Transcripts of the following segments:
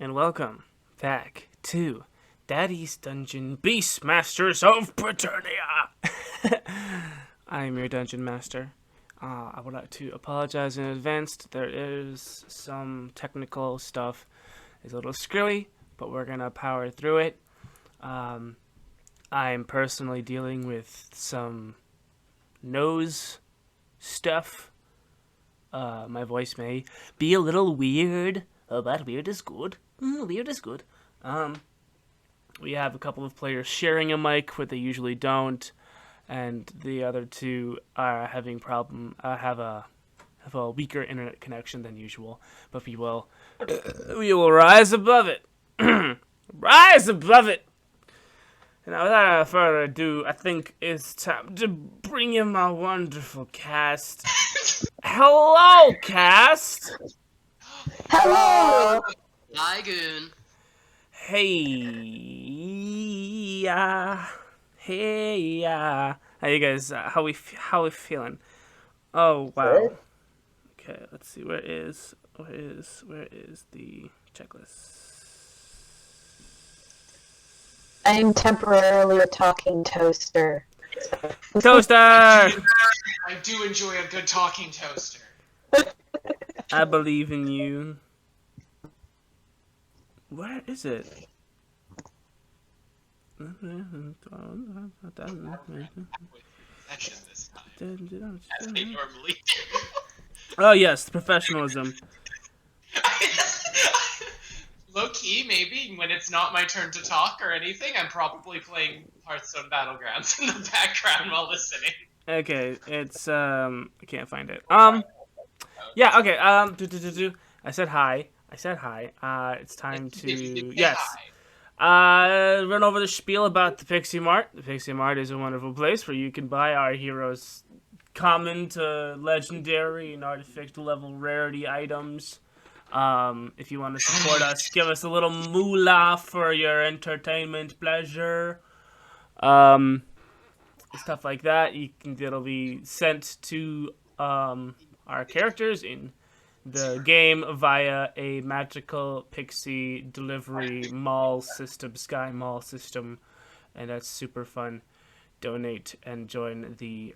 and welcome back to Daddy's Dungeon Beastmasters of Paternia. I am your Dungeon Master. I would like to apologize in advance. There is some technical stuff. It's a little screwy, but we're going to power through it. I'm personally dealing with some nose stuff. My voice may be a little weird, but weird is good. Weird is good. We have a couple of players sharing a mic, but they usually don't, and the other two are having have a weaker internet connection than usual. But we will rise above it. Rise above it. Now, without further ado, I think it's time to bring in my wonderful cast. Hello, cast! Hello! Hi, Goon. Hey, how you guys? How we feeling? Oh wow. Okay, let's see. Where is the checklist? I am temporarily a talking toaster. Toaster! I do enjoy a good talking toaster. I believe in you. Where is it? This time, as they normally do. Oh yes, professionalism. Low key, maybe when it's not my turn to talk or anything, I'm probably playing Hearthstone Battlegrounds in the background while listening. Okay, it's I can't find it. Yeah, okay. I said hi. It's time to yes. Run over the spiel about the Pixie Mart. The Pixie Mart is a wonderful place where you can buy our heroes' common to legendary and artifact level rarity items. If you want to support us, give us a little moolah for your entertainment pleasure. Stuff like that. It'll be sent to our characters in the game via a magical pixie delivery mall system, sky mall system, and that's super fun. Donate and join the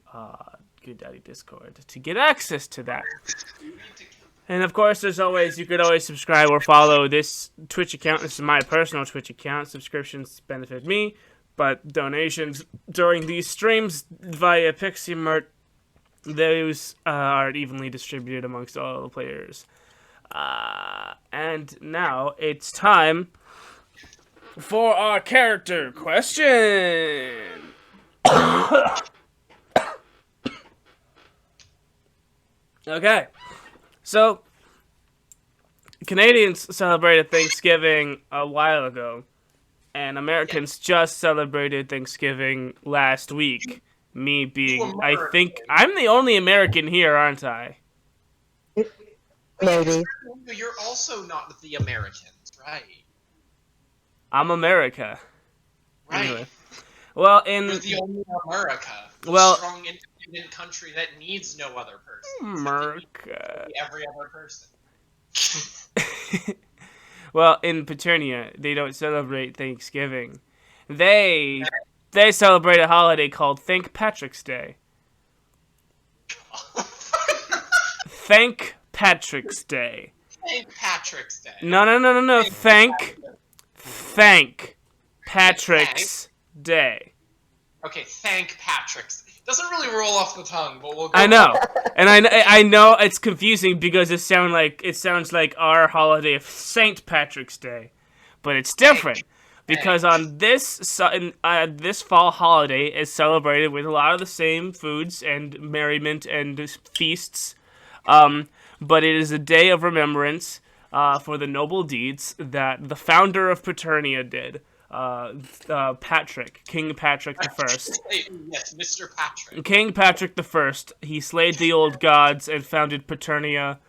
Good Daddy Discord to get access to that. And of course, as always, you could always subscribe or follow this Twitch account. This is my personal Twitch account. Subscriptions benefit me, but donations during these streams via Pixie Mart, those are evenly distributed amongst all the players. And now it's time for our character question. Okay. So, Canadians celebrated Thanksgiving a while ago, and Americans just celebrated Thanksgiving last week. Me being, I think, I'm the only American here, aren't I? Maybe. You're also not the Americans, right? I'm America. Right. Anyway. Well, You're the only America. Well, strong, independent country that needs no other person. America. Every other person. Well, in Paternia, they don't celebrate Thanksgiving. They celebrate a holiday called Thank Patrick's Day. Thank Patrick's Day. St. Patrick's Day. No. Thank Patrick's Day. Okay, thank Patrick's. Doesn't really roll off the tongue, but we'll go. I know, and I know it's confusing because it sounds like our holiday of Saint Patrick's Day, but it's different. Because on this fall holiday is celebrated with a lot of the same foods and merriment and feasts, but it is a day of remembrance for the noble deeds that the founder of Paternia did, Patrick, King Patrick the First. Yes, Mr. Patrick. King Patrick the First. He slayed the old gods and founded Paternia.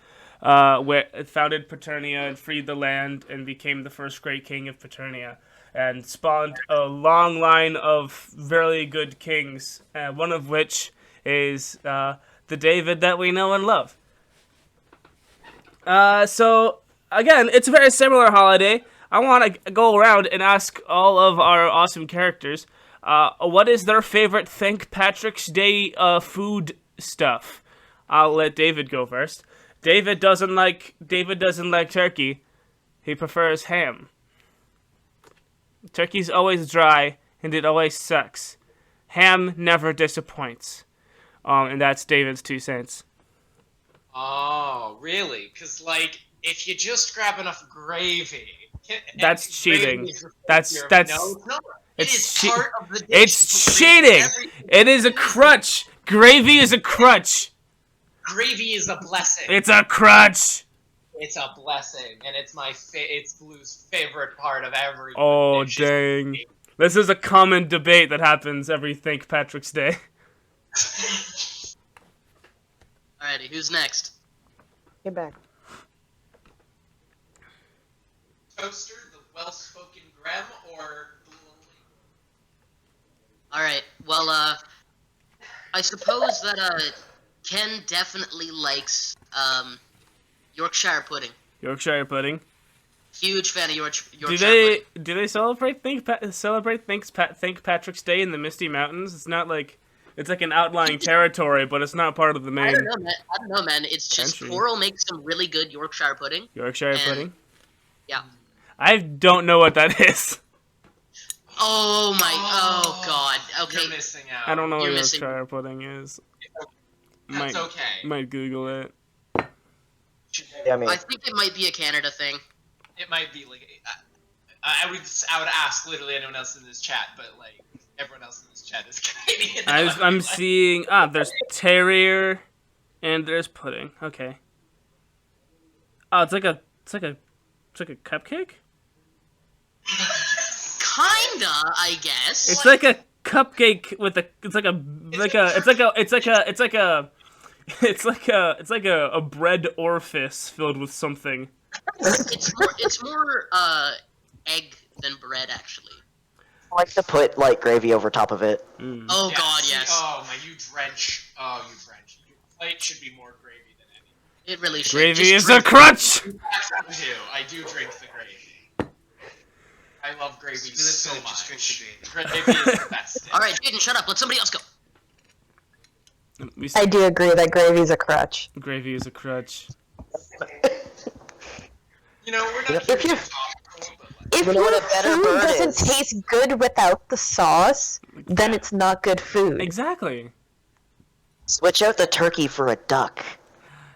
Founded Paternia and freed the land and became the first great king of Paternia. And spawned a long line of very good kings, one of which is the David that we know and love. So again, it's a very similar holiday. I want to go around and ask all of our awesome characters, what is their favorite St. Patrick's Day food stuff? I'll let David go first. David doesn't like turkey. He prefers ham. Turkey's always dry, and it always sucks. Ham never disappoints. And that's David's 2 cents. Oh, really? Because, like, if you just grab enough gravy... That's cheating. No, That's it's not. It is part of the dish. It's cheating. It is a crutch. Gravy is a crutch. Gravy is a blessing. It's a crutch. It's a blessing, and it's it's Blue's favorite part of every. Oh dish. dang! This is a common debate that happens every St. Patrick's Day. Alrighty, who's next? You're back. Toaster, the well-spoken Grem, or the lonely? Alright, well, I suppose that, Ken definitely likes, Yorkshire pudding. Yorkshire pudding. Huge fan of Yorkshire pudding. Do they celebrate St. Patrick's Day in the Misty Mountains? It's not like it's like an outlying territory, but it's not part of the main. I don't know, man. It's just country. Coral makes some really good Yorkshire pudding. Yorkshire pudding. Yeah. I don't know what that is. Oh my! Oh god. Okay. You're missing out. I don't know what You're missing- Yorkshire pudding is. That's okay. Might Google it. Yeah, I mean, I think it might be a Canada thing. It might be like I would ask literally anyone else in this chat, but like everyone else in this chat is Canadian. I'm seeing there's terrier and there's pudding. Okay. Oh, it's like a cupcake? Kinda, I guess. It's like a cupcake with it's like a bread orifice filled with something. It's more egg than bread, actually. I like to put like gravy over top of it. Oh god, see, yes. Oh my, you drench. Your plate should be more gravy than any. It really should. Gravy Just is drink a crutch. I do drink the gravy. I love gravy so much. Gravy is the best. Alright, Jyden, shut up. Let somebody else go. I do agree that gravy's a crutch. Gravy is a crutch. You know, we're not If here you- to talk, but like, If You know what your a better food bird doesn't is? taste good without the sauce, then it's not good food. Exactly. Switch out the turkey for a duck.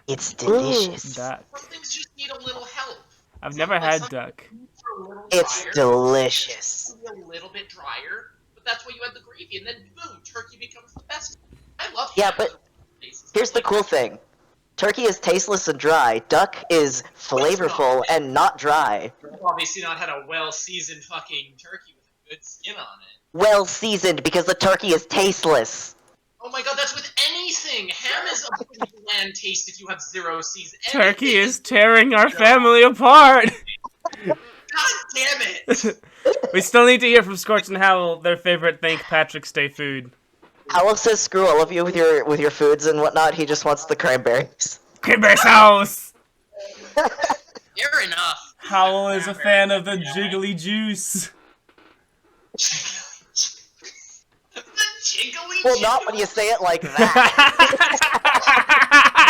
It's delicious. Duck. some things just need a little help. I've never had duck. A little It's drier. delicious. A little bit drier, but that's why you add the gravy, and then boom, turkey becomes the best. I love. Yeah, ham. but here's the cool thing. Turkey is tasteless and dry. Duck is flavorful and not dry. You've obviously not had a well-seasoned fucking turkey with a good skin on it. Well seasoned because the turkey is tasteless. Oh my god, that's with anything! Ham is a pretty bland taste if you have zero season. Turkey is tearing our family apart. God damn it! We still need to hear from Skortch and Howle their favorite St. Patrick's Day food. Howell says screw all of you with your foods and whatnot. He just wants the cranberries. Cranberry sauce. Fair enough. Howle is a fan of the jiggly juice. The jiggly Well, not when you say it like that.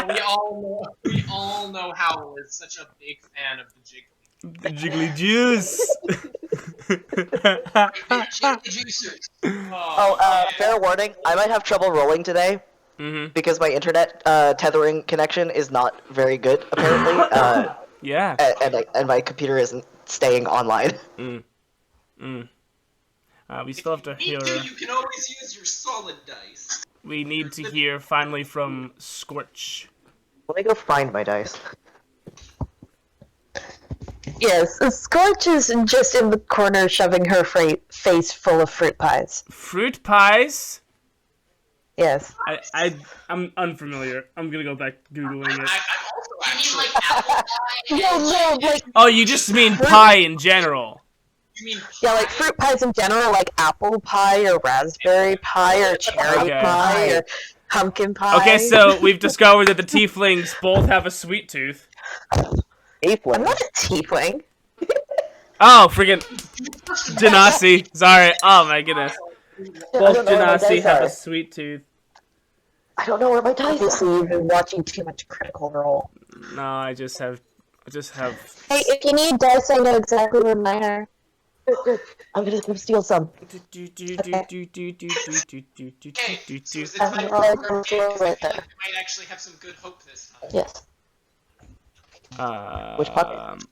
We all know Howell is such a big fan of the jiggly. The jiggly juice. Juicers. Oh, fair warning. I might have trouble rolling today because my internet tethering connection is not very good apparently. Yeah. And my computer isn't staying online. We still have to hear. You can always use your solid dice. We need to hear finally from Skortch. Let me go find my dice. Yes, Skortch is just in the corner shoving her face full of fruit pies. Fruit pies. Yes. I'm unfamiliar. I'm gonna go back googling it. I'm also I mean, actually. like apple pie. No, like Oh, you just mean pie in general. You mean yeah, like fruit pies in general, like apple pie or raspberry pie or cherry Okay. pie or pumpkin pie. Okay, so we've discovered that the tieflings both have a sweet tooth. Tiefling. I'm not a tiefling. Oh, freaking Genasi. Sorry. Oh my goodness. I Both don't know where my Genasi dice have are. a sweet tooth. I don't know where my dice are. Obviously, you've been watching too much Critical Role. No, I just have. Hey, if you need dice, I know exactly where mine are. I'm gonna go steal some. Okay, so is it I'm time right for our game? 'Cause I right feel like there. we might actually have some good hope this time. Yes. Which puppy?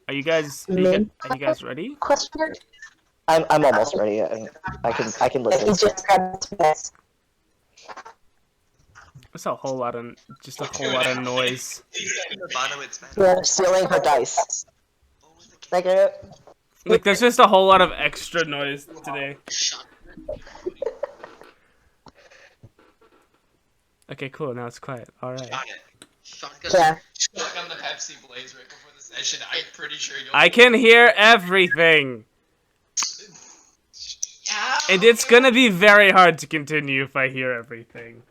Are you guys? Min? Are you guys ready? Question mark? I'm almost ready. I can He listen. just grabbed his dice. That's a whole lot of noise. Yeah. Stealing her dice. Thank you. Like, there's just a whole lot of extra noise today. Okay, cool. Now it's quiet. All right. Shotgun. Yeah. Shotgun the Pepsi Blaze right before the session. I'm pretty sure you'll. I can hear everything, Yeah. and it's gonna be very hard to continue if I hear everything.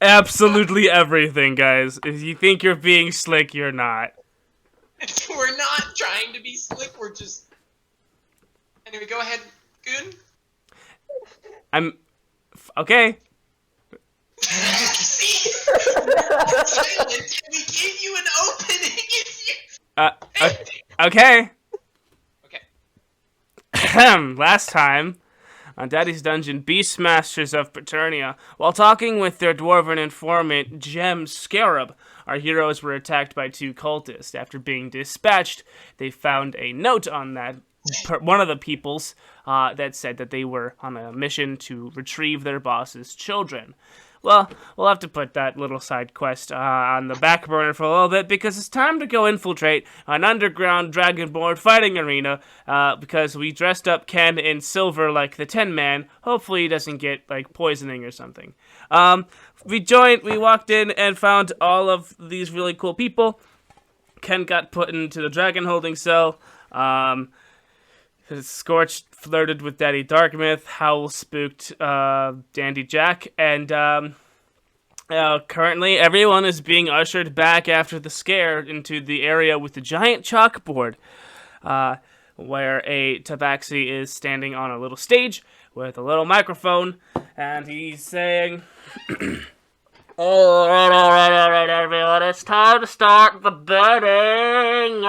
Absolutely everything, guys. If you think you're being slick, you're not. We're not trying to be slick. We're just. Anyway, go ahead, Goon. Okay. See? Silent. We gave you an opening. Okay. Okay. Last time, on Daddy's Dungeon, Beastmasters of Paternia, while talking with their dwarven informant, Gem Scarab, our heroes were attacked by two cultists. After being dispatched, they found a note on that one of the people's that said that they were on a mission to retrieve their boss's children. Well, we'll have to put that little side quest on the back burner for a little bit because it's time to go infiltrate an underground dragonborn fighting arena because we dressed up Ken in silver like the Tin Man. Hopefully he doesn't get, like, poisoning or something. We walked in and found all of these really cool people. Ken got put into the dragon holding cell. Skortch flirted with Daddy Darkmouth. Howle spooked Dandy Jack. And currently everyone is being ushered back after the scare into the area with the giant chalkboard where a tabaxi is standing on a little stage with a little microphone. And he's saying, all right, everyone. It's time to start the betting.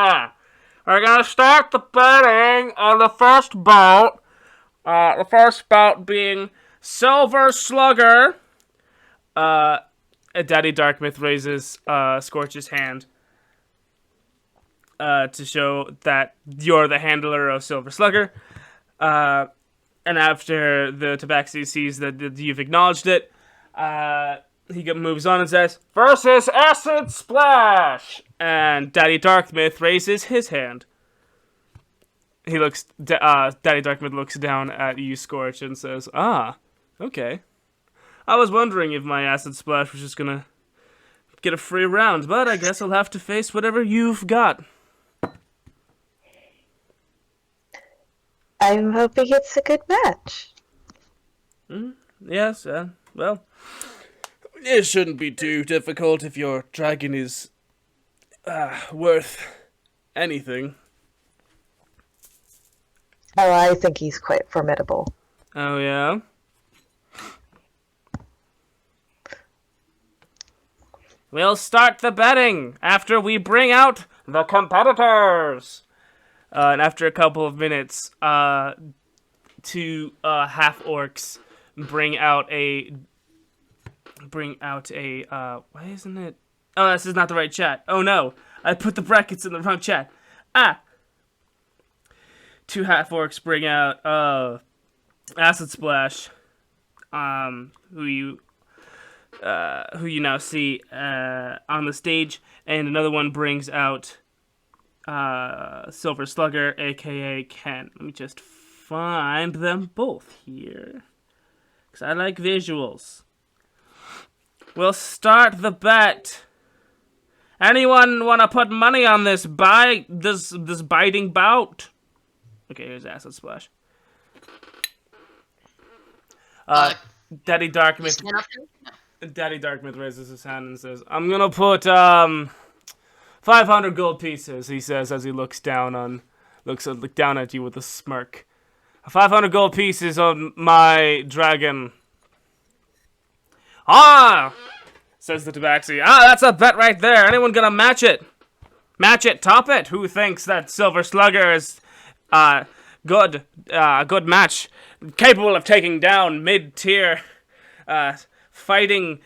We're gonna start the betting on the first bout. The first bout being Silver Slugger. Daddy Darkmouth raises Skorch's hand to show that you're the handler of Silver Slugger. And after the Tabaxi sees that you've acknowledged it, he moves on and says, versus Acid Splash! And Daddy Darkmouth raises his hand. He looks, Daddy Darkmouth looks down at you, Skorch, and says, okay. I was wondering if my Acid Splash was just gonna get a free round, but I guess I'll have to face whatever you've got. I'm hoping it's a good match. Yes, well, it shouldn't be too difficult if your dragon is worth anything. Oh, I think he's quite formidable. Oh, yeah? We'll start the betting after we bring out the competitors. And after a couple of minutes, two half-orcs bring out a, why isn't it? Oh, this is not the right chat. Oh no, I put the brackets in the wrong chat. Two half-orcs bring out, Acid Splash, who you now see, on the stage, and another one brings out, Silver Slugger, aka Ken. Let me just find them both here, because I like visuals. We'll start the bet. Anyone want to put money on this this biting bout? Okay, here's Acid Splash. Daddy Darkmouth. Daddy Darkmouth raises his hand and says, "I'm gonna put 500 gold pieces, he says as he looks down at you with a smirk. 500 gold pieces on my dragon. Ah! Says the Tabaxi. Ah, that's a bet right there. Anyone gonna match it? Match it, top it? Who thinks that Silver Slugger is good match? Capable of taking down mid-tier fighting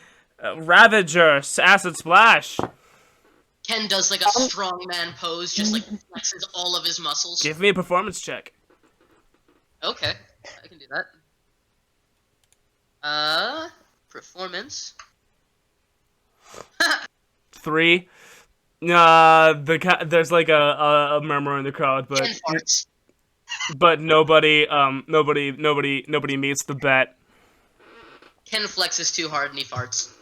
Ravager Acid Splash. Ken does like a strongman pose, just like flexes all of his muscles. Give me a performance check. Okay, I can do that. Performance. 3. There's like a murmur in the crowd, but 10 farts. but nobody meets the bet. Ken flexes too hard and he farts.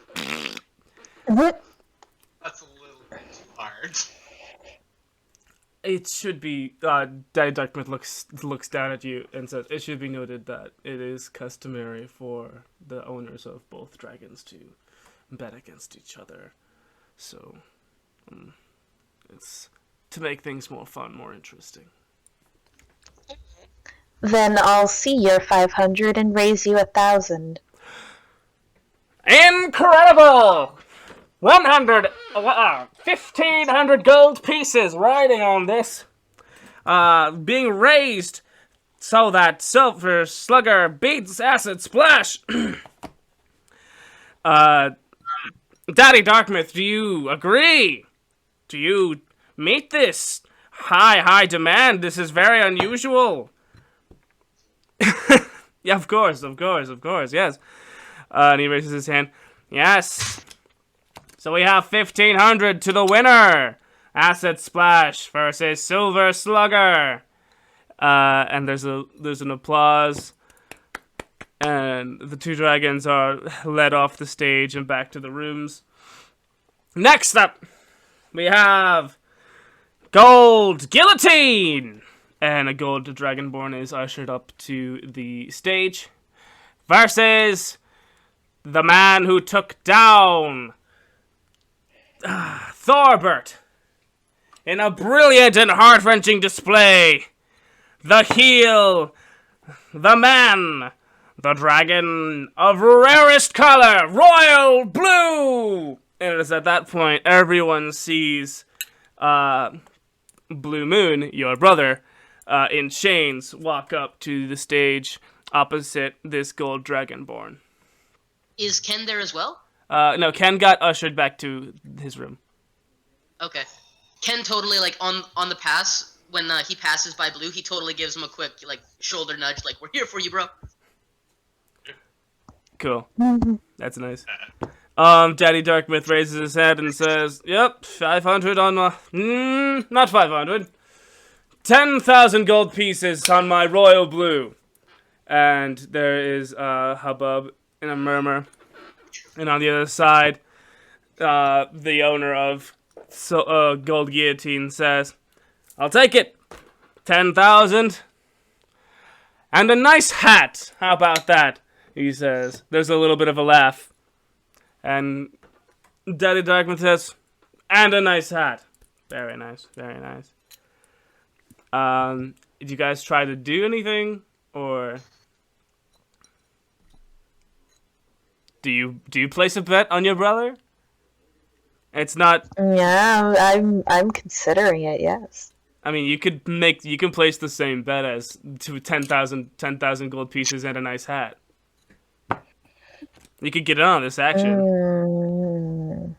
What? That's a little bit too hard. It should be. Daddy Darkmouth looks down at you and says, "It should be noted that it is customary for the owners of both dragons to bet against each other, so it's to make things more fun, more interesting." Then I'll see your 500 and raise you 1,000. Incredible! 1,500 gold pieces riding on this. Being raised so that Silver Slugger beats Acid Splash. Daddy Darkmouth, do you agree? Do you meet this high demand? This is very unusual. Yeah, of course, yes. And he raises his hand. Yes. So we have 1,500 to the winner. Acid Splash versus Silver Slugger. And there's an applause. And the two dragons are led off the stage and back to the rooms. Next up, we have Gold Guillotine. And a gold dragonborn is ushered up to the stage. Versus the man who took down Thorbert in a brilliant and heart-wrenching display. The heel, the man, the dragon of rarest color, royal blue. And it is at that point everyone sees Blu Moon, your brother, in chains, walk up to the stage opposite this gold dragonborn. Is Ken there as well? No, Ken got ushered back to his room. Okay. Ken totally, like, on the pass, when he passes by Blue, he totally gives him a quick, like, shoulder nudge, like, we're here for you, bro. Cool. That's nice. Daddy Darkmouth raises his head and says, "Yep, 500 on my... not 500. 10,000 gold pieces on my royal blue." And there is a hubbub and a murmur. And on the other side, the owner of Gold Guillotine says, "I'll take it. 10,000. And a nice hat. How about that?" he says. There's a little bit of a laugh. And Daddy Darkmouth says, "And a nice hat." Very nice, very nice. Did you guys try to do anything, or do you place a bet on your brother? It's not. Yeah, I'm considering it. Yes. I mean, you can place the same bet as to 10,000 gold pieces and a nice hat. You could get in on this action.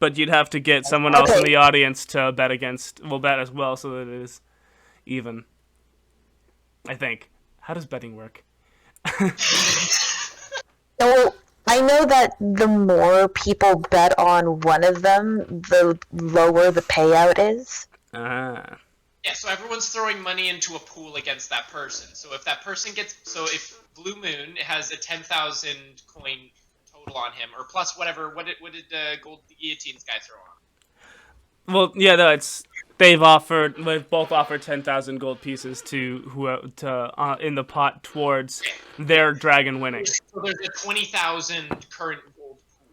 But you'd have to get someone else in the audience to bet as well, so that it is even. I think. How does betting work? So I know that the more people bet on one of them, the lower the payout is. Ah. Yeah, so everyone's throwing money into a pool against that person. So if that person if Blu Moon has a 10,000 coin total on him, or plus whatever, what did Gold Guillotine's guy throw on? Well, yeah, no, they've both offered 10,000 gold pieces in the pot towards their dragon winning. So there's a 20,000 current gold pool.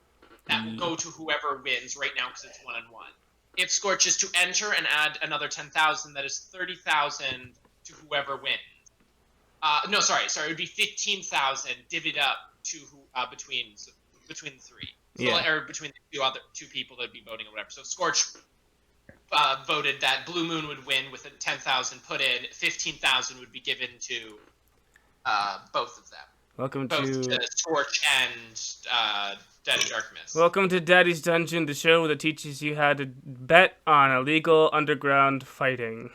that will go to whoever wins right now because it's 1-1. If Skortch is to enter and add another 10,000, that is 30,000 to whoever wins. No, sorry, it would be 15,000 divvied up to between the three. So, or between the two people that would be voting or whatever. So if Skortch voted that Blu Moon would win with a 10,000 put in, 15,000 would be given to both of them. Welcome both to Skortch and Daddy Darkmist. Welcome to Daddy's Dungeon, the show that teaches you how to bet on illegal underground fighting.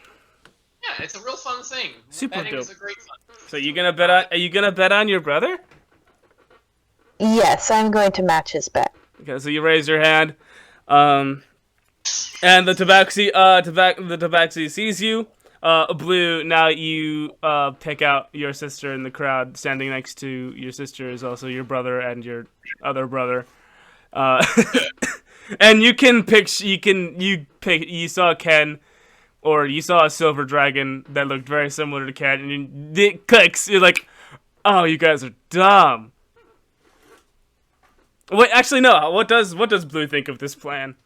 Yeah, it's a real fun thing. Super Betting dope. is a great fun. So you gonna bet on? Are you gonna bet on your brother? Yes, I'm going to match his bet. Okay, so you raise your hand, and the tabaxi sees you. Blue, now you pick out your sister in the crowd. Standing next to your sister is also your brother and your other brother. And you saw Ken, or you saw a silver dragon that looked very similar to Ken, and it clicks. You're like, oh, you guys are dumb. Wait, actually, no. What does Blue think of this plan?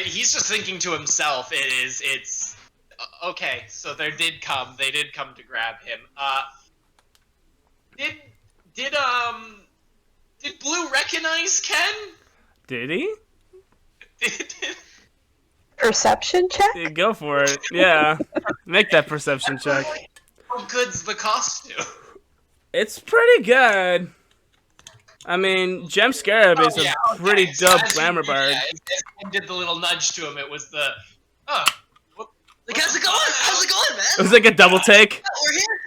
He's just thinking to himself. It's okay. So they did come to grab him. Did Blue recognize Ken? Did he? Perception check? Yeah, go for it. Yeah, make that perception check. How good's the costume? It's pretty good. I mean, Gem Scarab is a pretty dope glamour bard. Yeah, I did the little nudge to him. It was the, like, how's it going? How's it going, man? It was like a double take. Yeah, we're here.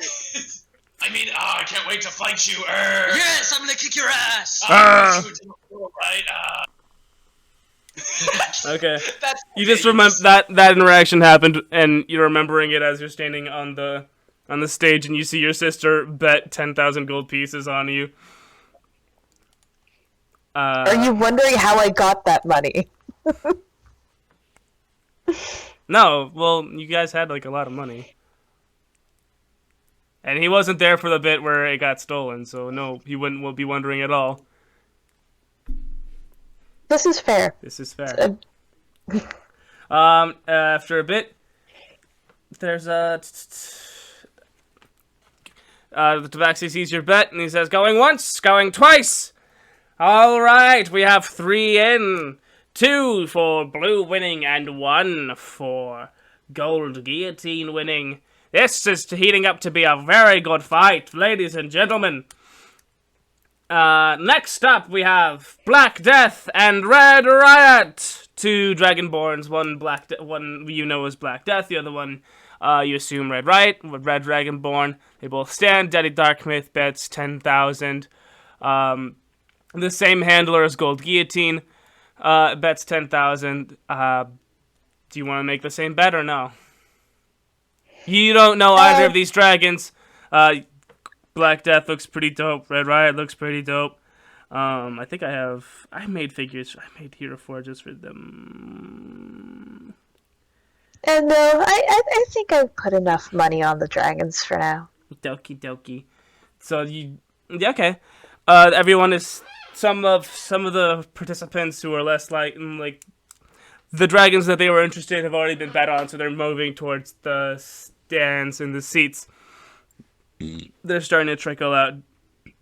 I mean, I can't wait to fight you. Yes, I'm gonna kick your ass. Okay. You just remember that interaction happened, and you're remembering it as you're standing on the stage, and you see your sister bet 10,000 gold pieces on you. Are you wondering how I got that money? No, well, you guys had like a lot of money. And he wasn't there for the bit where it got stolen, so no, he wouldn't be wondering at all. This is fair. This is fair. After a bit, there's the Tabaxi sees your bet, and he says, going once, going twice. All right, we have 3 in. 2 for Blue winning and 1 for Gold Guillotine winning. This is heating up to be a very good fight, ladies and gentlemen. Next up, we have Black Death and Red Riot. 2 Dragonborns, one you know as Black Death, the other one you assume Red Riot, Red Dragonborn. They both stand. Daddy Darkmyth bets 10,000. The same handler as Gold Guillotine bets 10,000. Do you want to make the same bet or no? You don't know either of these dragons. Black Death looks pretty dope. Red Riot looks pretty dope. I think I made figures. I made Hero Forges for them. And no, I think I've put enough money on the dragons for now. Doki doki. So okay. Everyone is some of the participants who are less like the dragons that they were interested in have already been bet on, so they're moving towards the stands and the seats. They're starting to trickle out.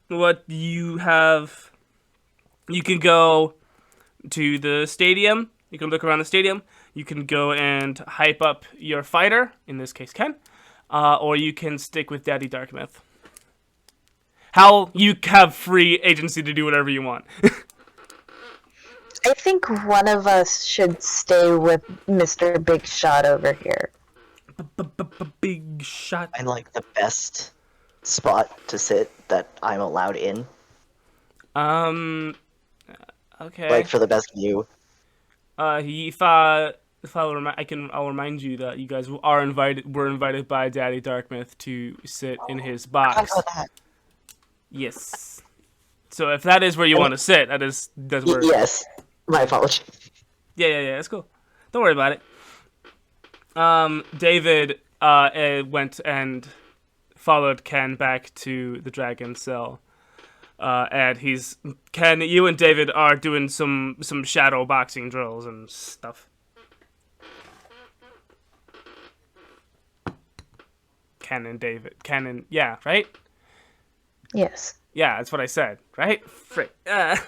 What you have, you can go to the stadium. You can look around the stadium. You can go and hype up your fighter, in this case Ken, or you can stick with Daddy Darkmyth. Howle, you have free agency to do whatever you want. I think one of us should stay with Mr. Big Shot over here. Big Shot. I like the best spot to sit that I'm allowed in. Okay. Like for the best view. I'll remind you that you guys were invited by Daddy Darkmyth to sit in his box. Yes. So if that is where you want to sit, that's where. Yes. My apologies. Yeah, it's cool. Don't worry about it. David went and followed Ken back to the dragon cell. And Ken, you and David are doing some shadow boxing drills and stuff. Yeah, right? Yes. Yeah, that's what I said, right? Yeah.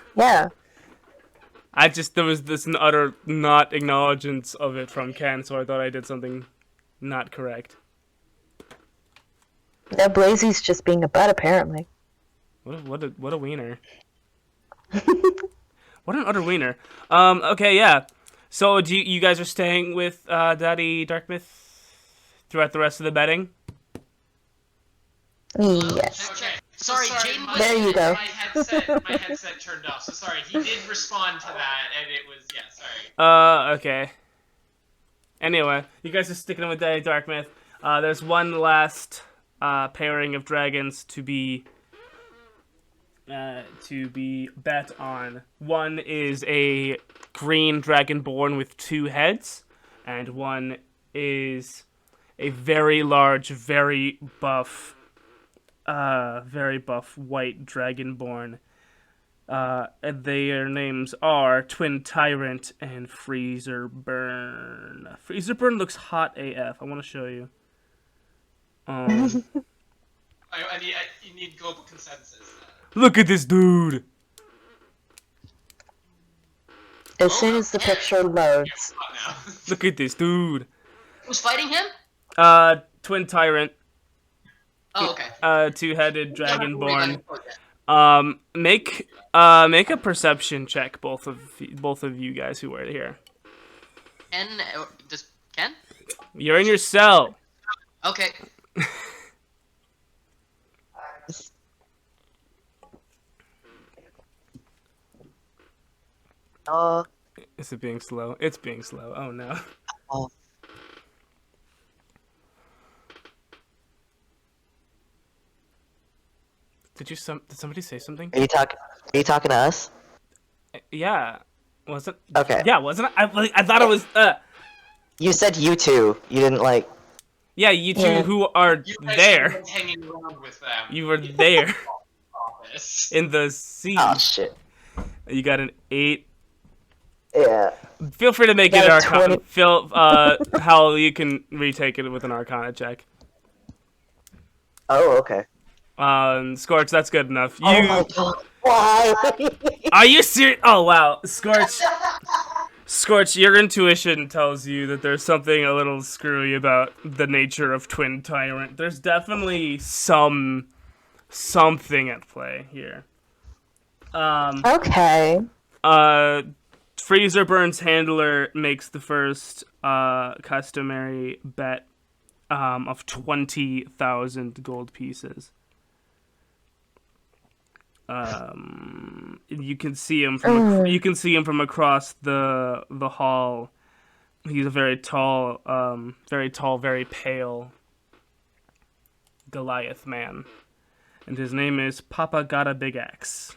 There was this utter not acknowledgance of it from Ken, so I thought I did something not correct. No, Blazy's just being a butt, apparently. What a wiener. What an utter wiener. Okay, yeah. So you guys are staying with Daddy Darkmouth throughout the rest of the betting? Yes. Okay. Sorry, Jyden. There you go. My headset turned off. So sorry. He did respond to that, and it was sorry. Okay. Anyway, you guys are sticking with Daddy Darkmouth. There's one last pairing of dragons to be bet on. One is a green dragonborn with 2 heads, and one is a very large, very buff white dragonborn. And their names are Twin Tyrant and Freezerburn. Freezerburn looks hot AF. I want to show you. You need global consensus. Look at this dude. As soon as the picture loads. Look at this dude. Who's fighting him? Twin Tyrant. Oh, okay. 2-headed dragonborn. Make a perception check, both of you guys who are here. Ken, does Ken? You're in your cell. Okay. Is it being slow? It's being slow. Oh no. Oh. Did somebody say something? Are you talking to us? Yeah. Was it? Okay. Yeah, wasn't it? I thought it was. You said you two. You didn't like. Yeah, you two who are You guys there. were hanging around with them. You were there Office. in the scene. Oh shit. You got an 8. Yeah. Feel free to make it Got a Arcana. Howle, you can retake it with an Arcana check. Oh, okay. Skortch, that's good enough. Oh my god. Why? Are you serious? Oh wow, Skortch, your intuition tells you that there's something a little screwy about the nature of Twin Tyrant. There's definitely something at play here. Okay. Freezerburn's handler makes the first customary bet of 20,000 gold pieces. You can see him from across the hall. He's a very tall, very pale Goliath man, and his name is Papa Got a Big Axe.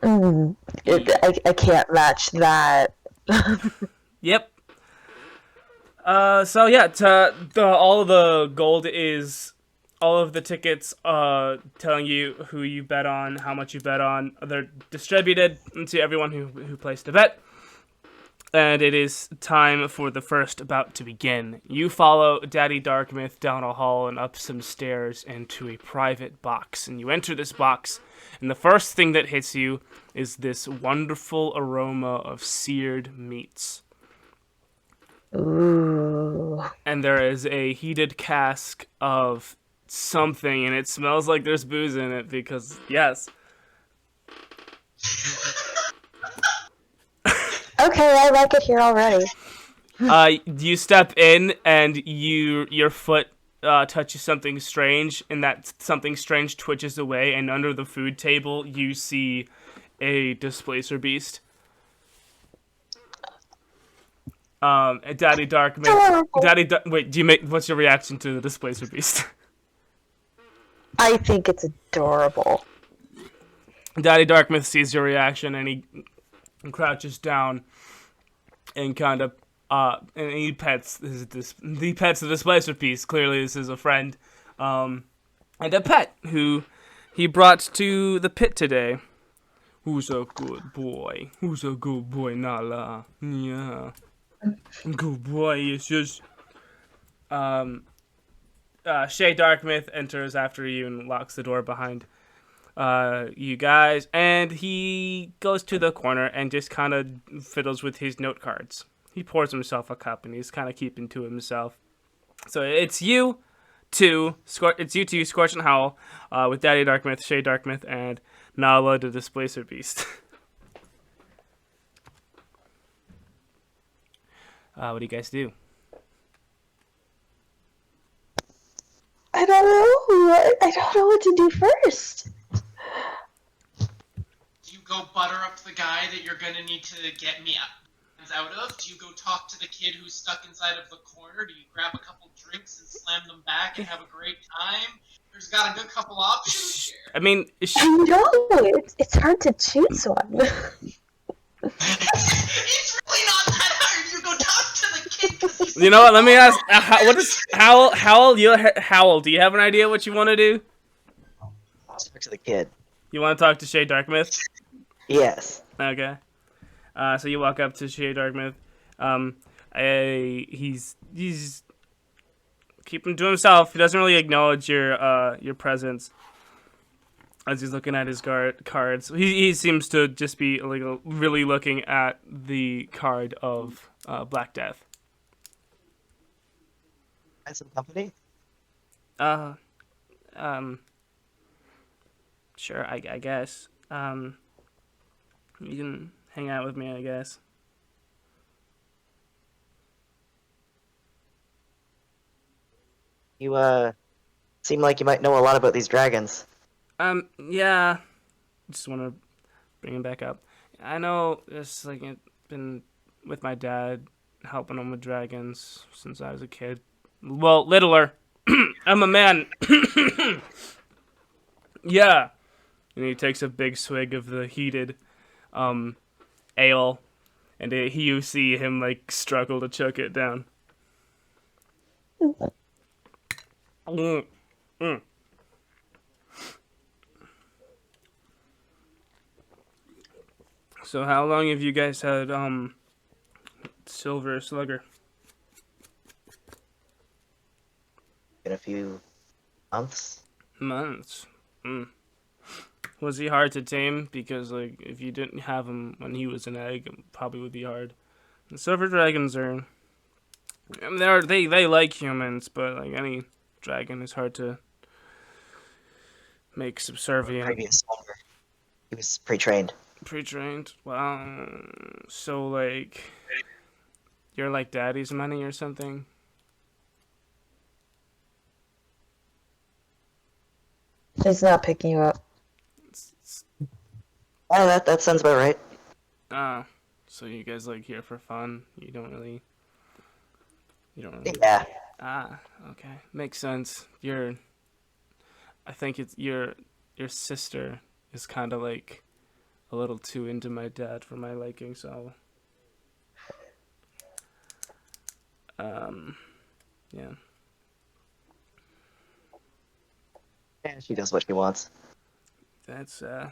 I can't match that. Yep. So yeah, all of the gold is all of the tickets telling you who you bet on, how much you bet on. They're distributed to everyone who placed a bet. And it is time for the first bout to begin. You follow Daddy Darkmouth down a hall and up some stairs into a private box. And you enter this box, and the first thing that hits you is this wonderful aroma of seared meats. Ooh. And there is a heated cask of something, and it smells like there's booze in it because, yes. Okay, I like it here already. You step in, and your foot touches something strange, and that something strange twitches away, and under the food table, you see a displacer beast. Daddy Darkmouth. What's your reaction to the displacer beast? I think it's adorable. Daddy Darkmouth sees your reaction, and he crouches down and kind of and he pets the displacer piece. Clearly, this is a friend. and a pet who he brought to the pit today. Who's a good boy? Who's a good boy, Nala? Yeah. Good boy is just... Shay Darkmyth enters after you and locks the door behind you guys. And he goes to the corner and just kind of fiddles with his note cards. He pours himself a cup and he's kind of keeping to himself. So it's you two, Skortch and Howle, with Daddy Darkmyth, Shay Darkmyth, and Nala the Displacer Beast. What do you guys do? I don't know. I don't know what to do first. Do you go butter up the guy that you're gonna need to get me out of? Do you go talk to the kid who's stuck inside of the corner? Do you grab a couple drinks and slam them back and have a great time? There's got a good couple options here. I mean, I know. It's hard to choose one. It's really not that hard. You go talk to the kid because he's... you know what? Let me ask. What is Howle? Howle, do you have an idea what you want to do? Talk to the kid. You want to talk to Shay Darkmyth? Yes. Okay. So you walk up to Shay Darkmyth. He's keeping to himself. He doesn't really acknowledge your presence as he's looking at his cards. He seems to just be like really looking at the card of Black Death. Find some company. Sure. I guess. You can hang out with me, I guess. You seem like you might know a lot about these dragons. Yeah. Just want to bring him back up. I know it's like been with my dad, helping him with dragons since I was a kid. Well, littler. I'm a man. Yeah. And he takes a big swig of the heated ale, and you see him like struggle to choke it down. So how long have you guys had Silver Slugger? In a few months. Months. Was he hard to tame? Because like if you didn't have him when he was an egg, it probably would be hard. The silver dragons are, I mean, they like humans, but like any dragon is hard to make subservient. Previous owner. He was pre-trained. Pre-trained. Wow. So like, you're like daddy's money or something. He's not picking you up. Oh, that sounds about right. So you guys like here for fun? You don't really. Yeah. Okay, makes sense. I think it's your sister is kind of like a little too into my dad for my liking, so. Yeah. Yeah, she does what she wants. That's yeah.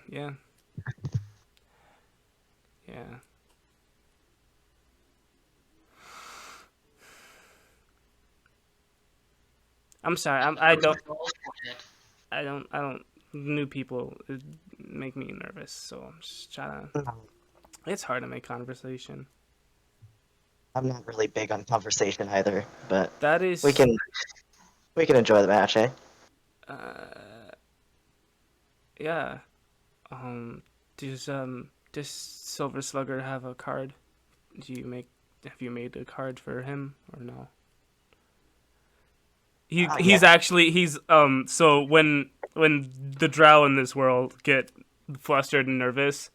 Yeah. I'm sorry. I don't. New people make me nervous, so I'm just trying to. It's hard to make conversation. I'm not really big on conversation either, but That is. we can enjoy the match, eh? Yeah. Does Silver Slugger have a card? Have you made a card for him or no? He's actually so when the drow in this world get flustered and nervous,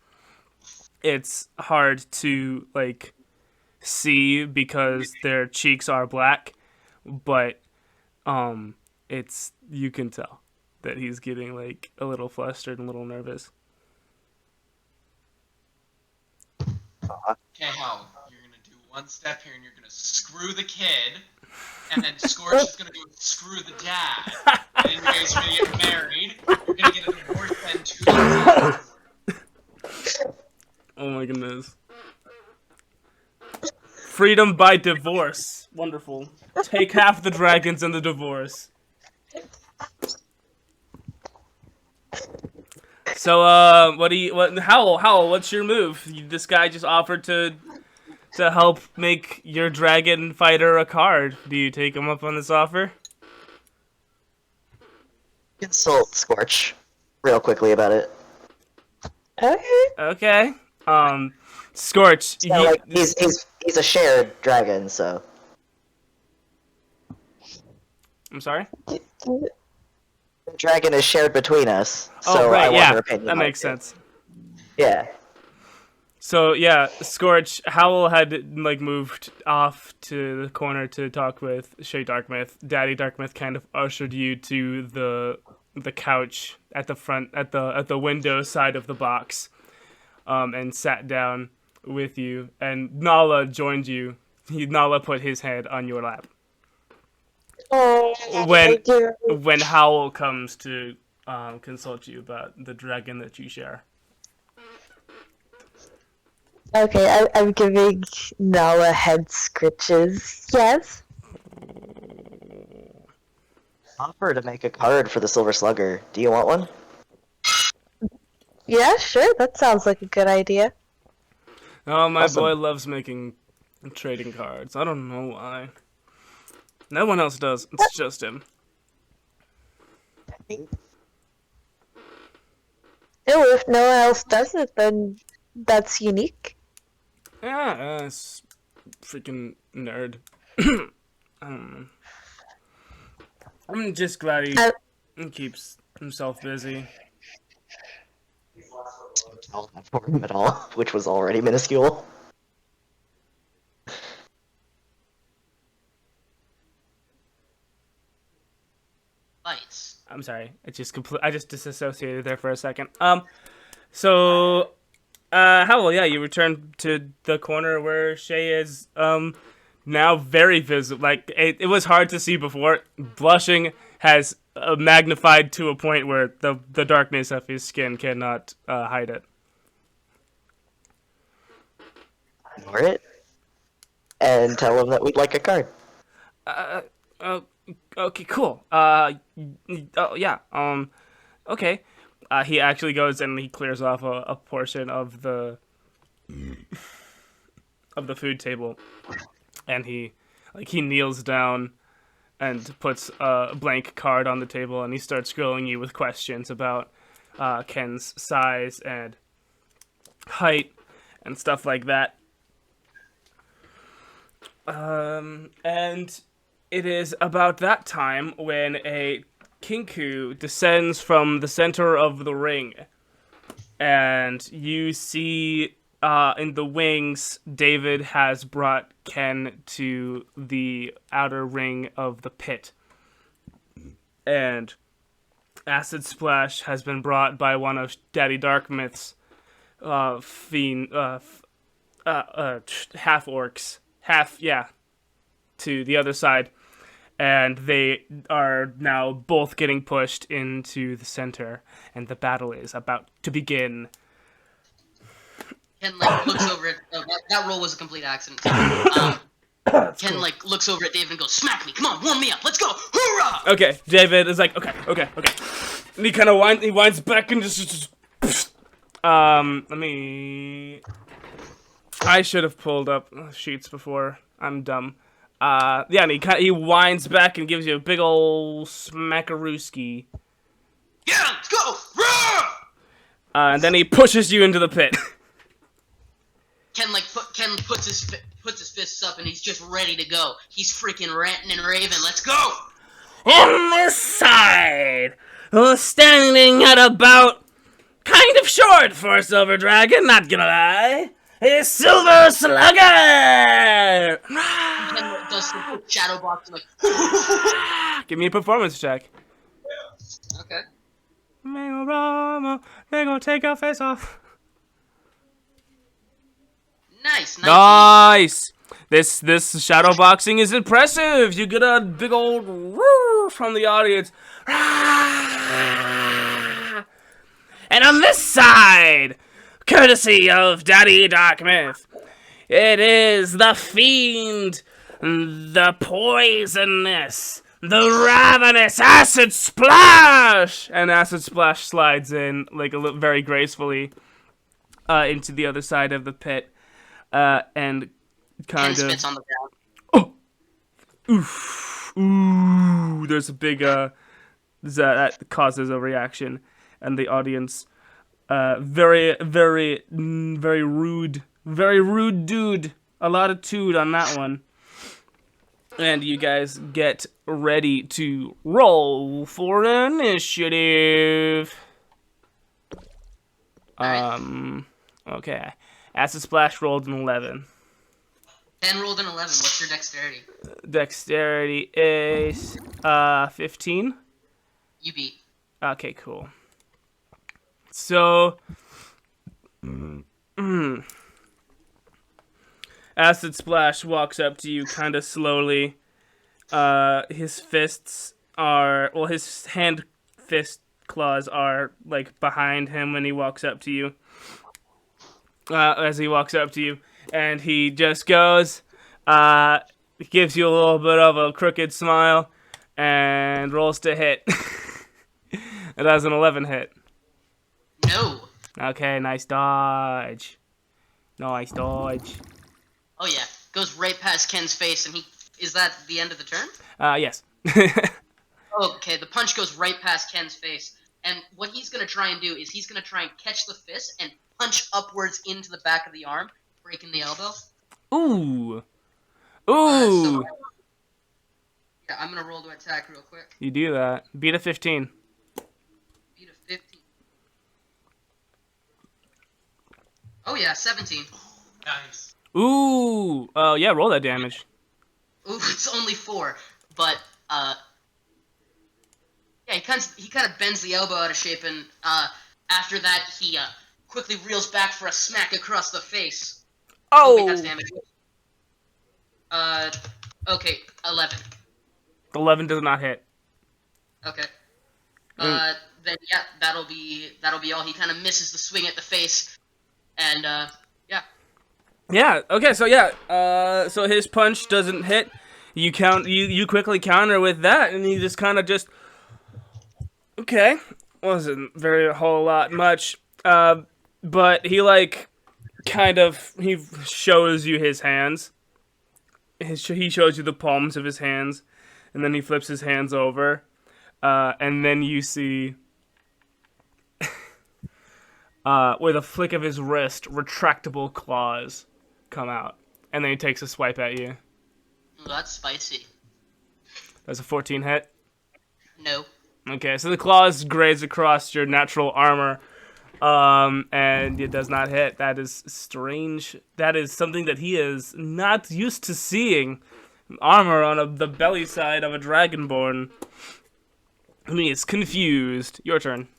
it's hard to like see because their cheeks are black, but you can tell that he's getting like a little flustered and a little nervous. Okay, Howle, you're gonna do one step here and you're gonna screw the kid, and then Skortch is gonna go screw the dad, and then you guys are gonna get married. You're gonna get a divorce then 2 years afterward. Oh my goodness. Freedom by divorce. Wonderful. Take half the dragons in the divorce. So, Howle, what's your move? This guy just offered to help make your dragon fighter a card. Do you take him up on this offer? Consult Skortch real quickly about it. Okay. Okay. Skortch. So, like, he's a shared dragon, so. I'm sorry? The dragon is shared between us, so Oh, right, I want yeah. her opinion. That on makes it. sense. Yeah. So yeah, Skortch, Howle had like moved off to the corner to talk with Shay Darkmouth. Daddy Darkmouth kind of ushered you to the couch at the front at the window side of the box, and sat down with you. And Nala joined you. Nala put his head on your lap. Oh, When Howle comes to consult you about the dragon that you share. Okay, I'm giving Nala head scritches. Yes. Offer to make a card for the Silver Slugger. Do you want one? Yeah, sure. That sounds like a good idea. Oh, my Awesome. boy loves making trading cards. I don't know why. No one else does. It's just him. Oh, if no one else does it, then that's unique. Yeah, it's freaking nerd. I don't know. I'm just glad he keeps himself busy. Tell that for him at all, which was already minuscule. Lights. I'm sorry. I just disassociated there for a second. So, Howell, yeah, you returned to the corner where Shay is, now very visible. Like, it was hard to see before. Blushing has magnified to a point where the darkness of his skin cannot hide it. Ignore it. And tell him that we'd like a card. Okay, cool. Oh, yeah, okay. He actually goes and he clears off a portion of the food table, and he kneels down and puts a blank card on the table, and he starts grilling you with questions about Ken's size and height and stuff like that. And it is about that time when a Kinku descends from the center of the ring, and you see in the wings David has brought Ken to the outer ring of the pit, and Acid Splash has been brought by one of Daddy Darkmouth's half orcs, to the other side. And they are now both getting pushed into the center, and the battle is about to begin. Ken looks over at that roll was a complete accident. Ken looks over at David and goes, "Smack me! Come on, warm me up! Let's go! Hoorah!" Okay, David is like, okay. And he kind of winds back and just let me. I should have pulled up sheets before. I'm dumb. Yeah, and he winds back and gives you a big ol' smackarooski. Yeah, let's go! Roar! And then he pushes you into the pit. Ken puts his fists up and he's just ready to go. He's freaking ranting and raving. Let's go! On this side, standing at about kind of short for a silver dragon, not gonna lie, is Silver Slugger! Ken does some shadow boxing like. Give me a performance check. Okay. They're gonna take our face off. Nice. Nice! This shadow boxing is impressive. You get a big old roar from the audience. And on this side, courtesy of Daddy Dark Myth, it is the fiend, the poisonous, the ravenous Acid Splash! And Acid Splash slides in, like, very gracefully into the other side of the pit, and kind Ken of... spits on the ground. Oh! Oof. Ooh! There's a big, that causes a reaction, and the audience, very rude dude. A lot of tood on that one. And you guys get ready to roll for initiative. Okay. Acid Splash rolled an 11. 10 rolled an 11. What's your dexterity? Dexterity is 15. You beat. Okay, cool. So Acid Splash walks up to you kind of slowly. His fists are, well, his hand fist claws are like behind him when he walks up to you. As he walks up to you, and he just goes, gives you a little bit of a crooked smile, and rolls to hit. It has an 11 hit. No. Okay, nice dodge. Nice dodge. Oh yeah, goes right past Ken's face, and is that the end of the turn? Yes. Okay, the punch goes right past Ken's face, and what he's gonna try and do is he's gonna try and catch the fist and punch upwards into the back of the arm, breaking the elbow. Ooh. Ooh. Yeah, I'm gonna roll to attack real quick. You do that. Beat a 15. Beat a 15. Oh yeah, 17. Nice. Ooh. Oh, yeah, roll that damage. Ooh, it's only 4, but yeah, he kind of bends the elbow out of shape, and after that he quickly reels back for a smack across the face. Oh. Wait, that's damage. Okay, 11. 11 does not hit. Okay. Then yeah, that'll be all. He kind of misses the swing at the face, and yeah. Yeah. Okay. So yeah. So his punch doesn't hit. You quickly counter with that, and he just kind of just. Okay. Wasn't a whole lot much. But he he shows you his hands. He shows you the palms of his hands, and then he flips his hands over, and then you see. With a flick of his wrist, retractable claws come out. And then he takes a swipe at you. Ooh, that's spicy. That's a 14 hit. No. Okay, so the claws graze across your natural armor. And it does not hit. That is strange. That is something that he is not used to seeing. Armor on the belly side of a dragonborn. I mean, it's confused. Your turn.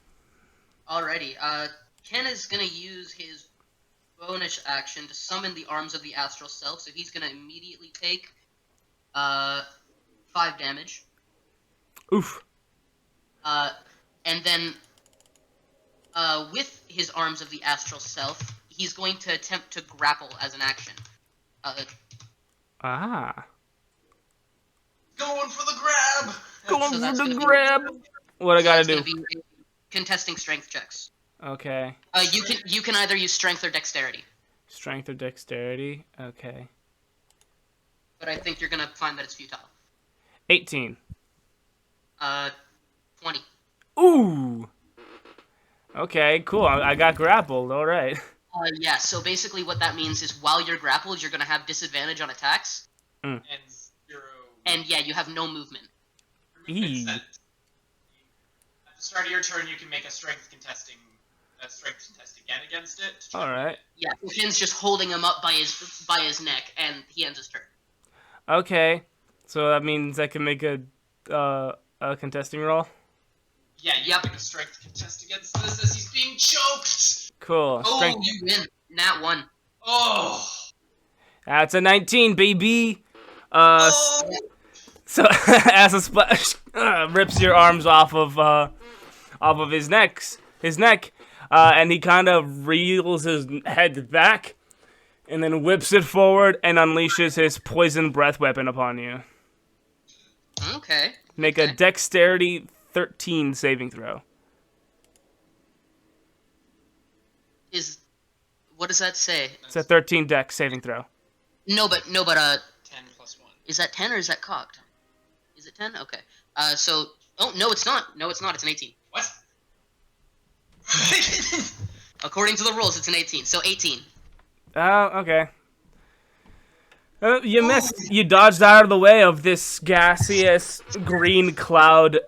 Alrighty, Ken is gonna use his bonus action to summon the arms of the astral self, so he's gonna immediately take 5 damage. Oof. And then with his arms of the astral self, he's going to attempt to grapple as an action. Going for the grab! Going that's for the gonna grab! What I gotta do? It's gonna be contesting strength checks. Okay. You can either use strength or dexterity. Strength or dexterity? Okay. But I think you're gonna find that it's futile. 18. 20. Ooh! Okay, cool. I got grappled. Alright. Yeah, so basically what that means is while you're grappled, you're gonna have disadvantage on attacks. And 0. And yeah, you have no movement. Eee. At the start of your turn, you can make a strength contest again against it. Alright. Yeah, Ken's just holding him up by his neck, and he ends his turn. Okay. So that means I can make a contesting roll? Yeah, you have to make a strength contest against this as he's being choked! Cool. Oh, Strength. you win. Nat 1. Oh! That's a 19, baby. Oh! So as a splash rips your arms off of his neck, and he kind of reels his head back, and then whips it forward and unleashes his poison breath weapon upon you. Okay. Make a dexterity 13 saving throw. What does that say? It's a 13 dex saving throw. No, but 10 plus 1. is that 10 or is that cocked? Is it 10? Okay. Oh no, it's not. No, it's not. It's an 18. What? According to the rules, it's an 18. So 18. Oh, okay. You missed. You dodged out of the way of this gaseous green cloud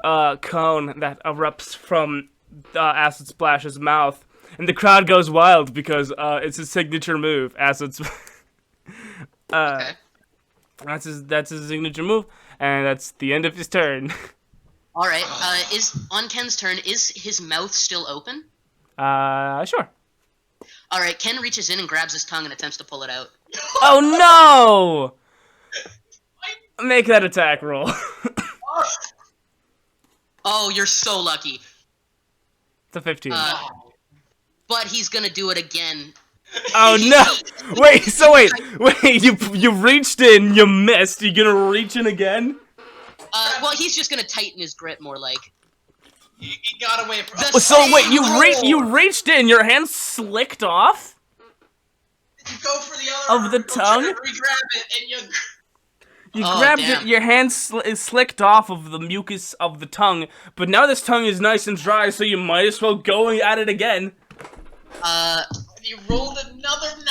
cone that erupts from Acid Splash's mouth. And the crowd goes wild because it's his signature move. Acid Okay. That's his signature move, and that's the end of his turn. All right. Is on Ken's turn? Is his mouth still open? Sure. All right. Ken reaches in and grabs his tongue and attempts to pull it out. Oh no! Make that attack roll. Oh, you're so lucky. It's a 15. But he's gonna do it again. Oh no! Wait, you reached in, you missed. You gonna reach in again? Well, he's just gonna tighten his grip more like. He got away from. So wait, you reached in, your hand slicked off You go for the other of the tongue. Grab it and you. You Oh, grabbed damn. it, your hand slicked off of the mucus of the tongue, but now this tongue is nice and dry, so you might as well go at it again. You rolled another 9.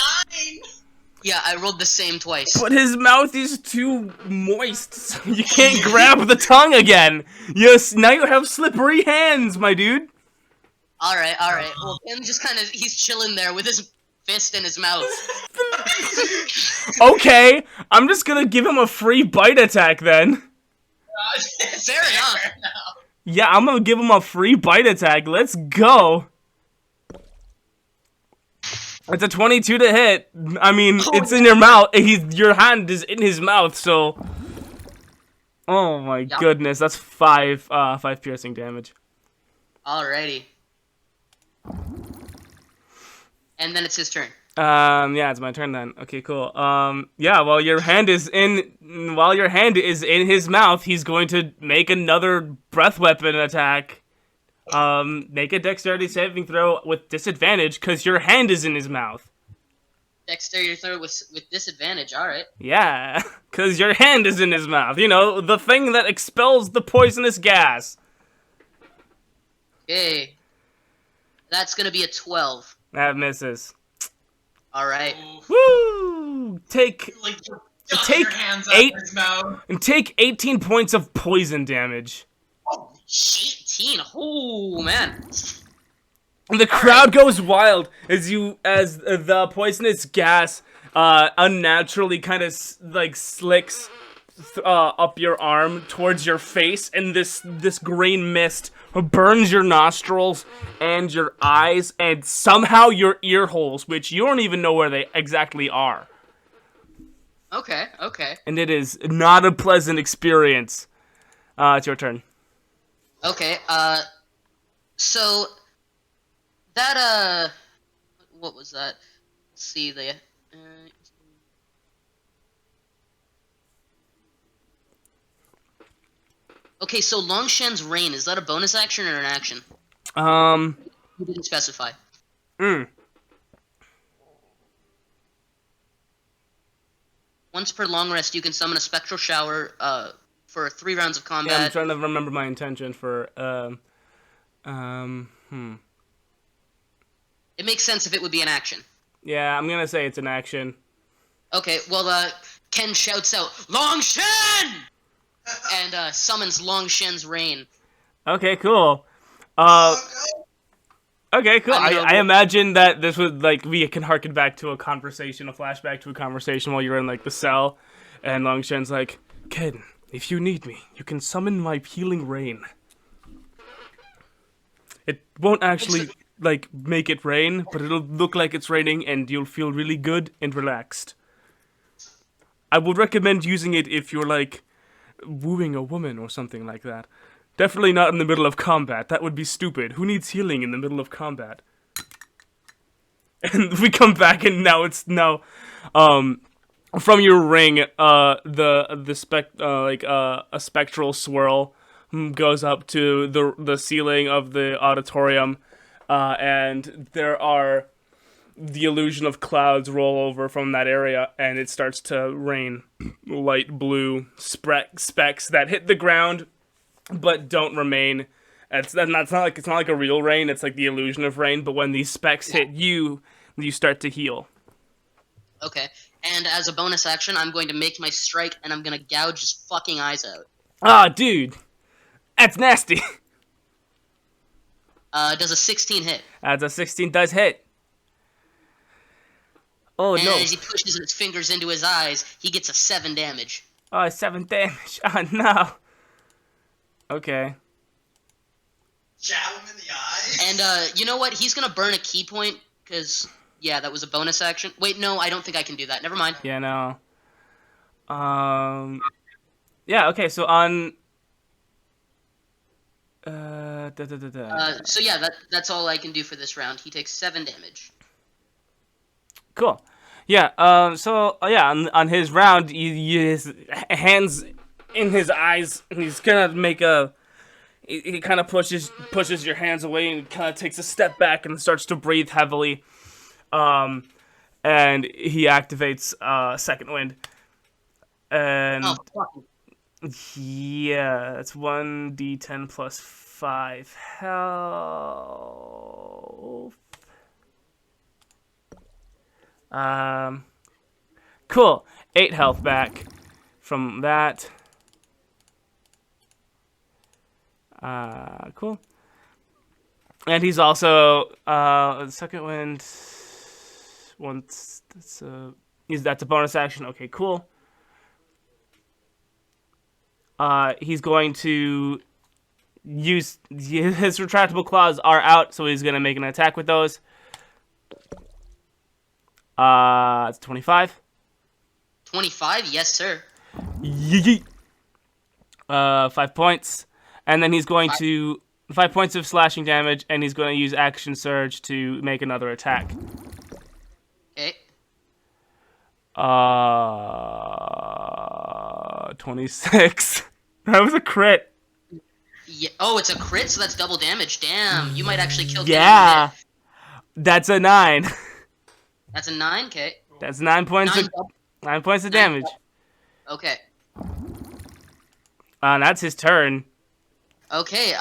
Yeah, I rolled the same twice. But his mouth is too moist, so you can't grab the tongue again. Yes, now you have slippery hands, my dude. All right. Well, Ken just kind of he's chilling there with his fist in his mouth. Okay, I'm just gonna give him a free bite attack then. Fair enough. Yeah, I'm gonna give him a free bite attack. Let's go. It's a 22 to hit. I mean, it's in your mouth. Your hand is in his mouth, so. Oh my goodness, that's 5 piercing damage. Alrighty. And then it's his turn. Yeah, it's my turn then. Okay, cool. Yeah, while your hand is in his mouth, he's going to make another breath weapon attack. Make a dexterity saving throw with disadvantage because your hand is in his mouth. Dexterity throw with disadvantage. All right. Yeah, because your hand is in his mouth. You know, the thing that expels the poisonous gas. Okay. That's gonna be a 12. That misses. All right. Woo! Take Your hands out 8 of his mouth. and take 18 points of poison damage. Holy shit. 18. Oh man. And the crowd goes wild as the poisonous gas unnaturally kind of slicks up your arm towards your face, and this green mist burns your nostrils and your eyes and somehow your ear holes, which you don't even know where they exactly are. Okay. And it is not a pleasant experience. It's your turn. Okay. So that what was that? Let's see the. Okay, so Longshan's Rain, is that a bonus action or an action? You didn't specify. Once per long rest, you can summon a spectral shower for 3 rounds of combat. Yeah, I'm trying to remember my intention for It makes sense if it would be an action. Yeah, I'm gonna say it's an action. Okay, well, Ken shouts out, Longshan! And summons Longshan's Rain. Okay, cool. Okay, cool. I imagine that this would, we can harken back to a flashback to a conversation while you're in, the cell, and Longshan's like, Ken, if you need me, you can summon my healing rain. It won't actually, make it rain, but it'll look like it's raining, and you'll feel really good and relaxed. I would recommend using it if you're, like, wooing a woman or something like that. Definitely not in the middle of combat. That would be stupid. Who needs healing in the middle of combat? And we come back, and now it's from your ring, a spectral swirl goes up to the ceiling of the auditorium, and there are the illusion of clouds roll over from that area, and it starts to rain light blue specks that hit the ground, but don't remain. It's not like a real rain. It's like the illusion of rain. But when these specks hit you, you start to heal. Okay. And as a bonus action, I'm going to make my strike, and I'm going to gouge his fucking eyes out. Ah, dude. That's nasty. Does a 16 hit? As a 16 does hit. Oh, and no. as he pushes his fingers into his eyes, he gets a 7 damage. Oh, 7 damage. Oh, no. Okay. Jab him in the eye. And, you know what? He's going to burn a key point, because, yeah, that was a bonus action. Wait, no, I don't think I can do that. Never mind. Yeah, no. Yeah, okay, so on... So, yeah, that's all I can do for this round. He takes 7 damage. Cool. Yeah, on his round, his hands in his eyes, and he's gonna make he kind of pushes your hands away and kind of takes a step back and starts to breathe heavily. And he activates Second Wind. And Oh, fuck. yeah, it's 1d10 plus 5 health. Cool. 8 health back from that. Cool. And he's also Second Wind. That's a bonus action. Okay, cool. He's going to use his retractable claws are out, so he's gonna make an attack with those. It's 25. 25? Yes, sir. Yeet. 5 points. And then he's going to... 5 points of slashing damage, and he's going to use Action Surge to make another attack. Okay. 26. That was a crit. Yeah. Oh, it's a crit, so that's double damage. Damn, you might actually kill. Yeah. That's a 9. That's a 9. Okay. That's 9 points. 9 points of damage. Okay. That's his turn. Okay.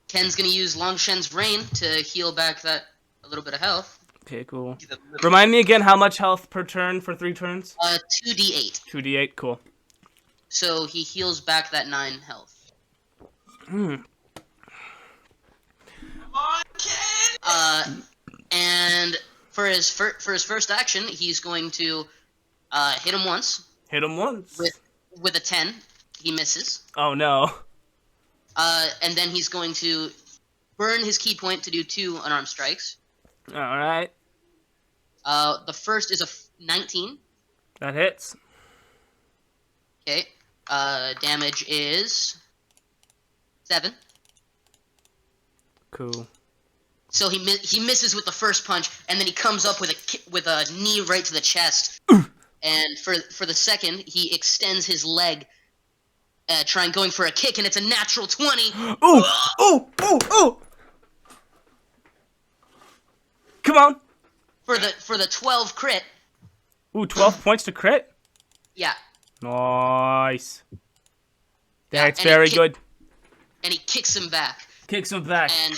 Ken's gonna use Longshen's Rain to heal back that a little bit of health. Okay, cool. Remind me again how much health per turn for 3 turns? 2d8. 2d8, cool. So he heals back that 9 health. Come on, Ken! And for his first action, he's going to hit him once. Hit him once. With a 10. He misses. Oh, no. And then he's going to burn his key point to do 2 unarmed strikes. Alright. The first is a 19. That hits. Okay. Damage is 7. Cool. So he misses with the first punch, and then he comes up with a knee right to the chest. And for the second, he extends his leg, going for a kick, and it's a natural 20. Ooh! Ooh! Ooh! Ooh! Come on! For the 12 crit. Ooh, 12 points to crit? Yeah. Nice. Yeah, That's very good. And he kicks him back. Kicks him back. And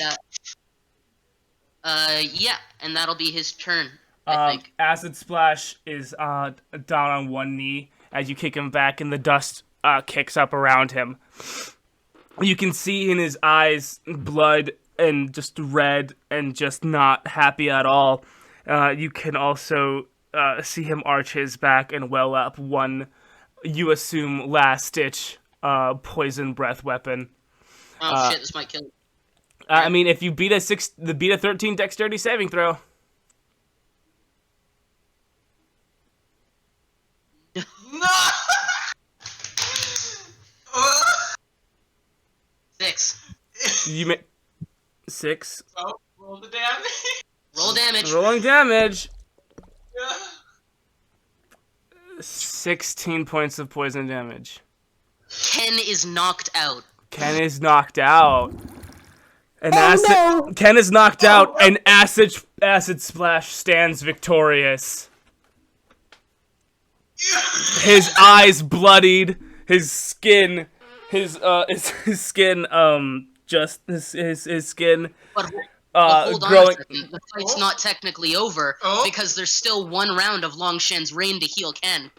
yeah, and that'll be his turn. I think. Acid Splash is down on one knee as you kick him back, and the dust kicks up around him. You can see in his eyes blood and just red and just not happy at all. You can also see him arch his back and well up one, you assume, last-ditch poison breath weapon. Oh shit, this might kill him. I mean, if you beat a 13 dexterity saving throw. No! You make 6. Oh, roll the damage. Roll damage. Rolling damage. Yeah. 16 points of poison damage. Ken is knocked out. Ken is knocked out. No. Ken is knocked out, and acid splash stands victorious. His eyes bloodied, his skin, his skin, his skin, But hold on a growing. second. The fight's not technically over because there's still 1 round of Long Shen's rain to heal Ken.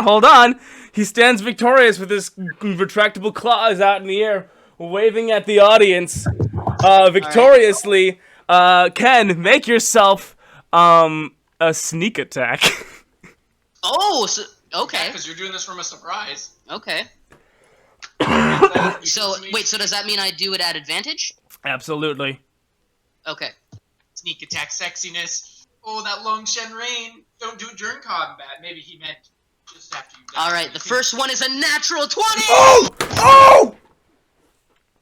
Hold on. He stands victorious with his retractable claws out in the air, waving at the audience, victoriously. Ken, make yourself a sneak attack. Oh, so, okay. Because you're doing this from a surprise. Okay. So, wait, so does that mean I do it at advantage? Absolutely. Okay. Sneak attack sexiness. Oh, that Long Shen rain. Don't do it during combat. Maybe he meant just after you die. Alright, the first one is a natural 20! Oh!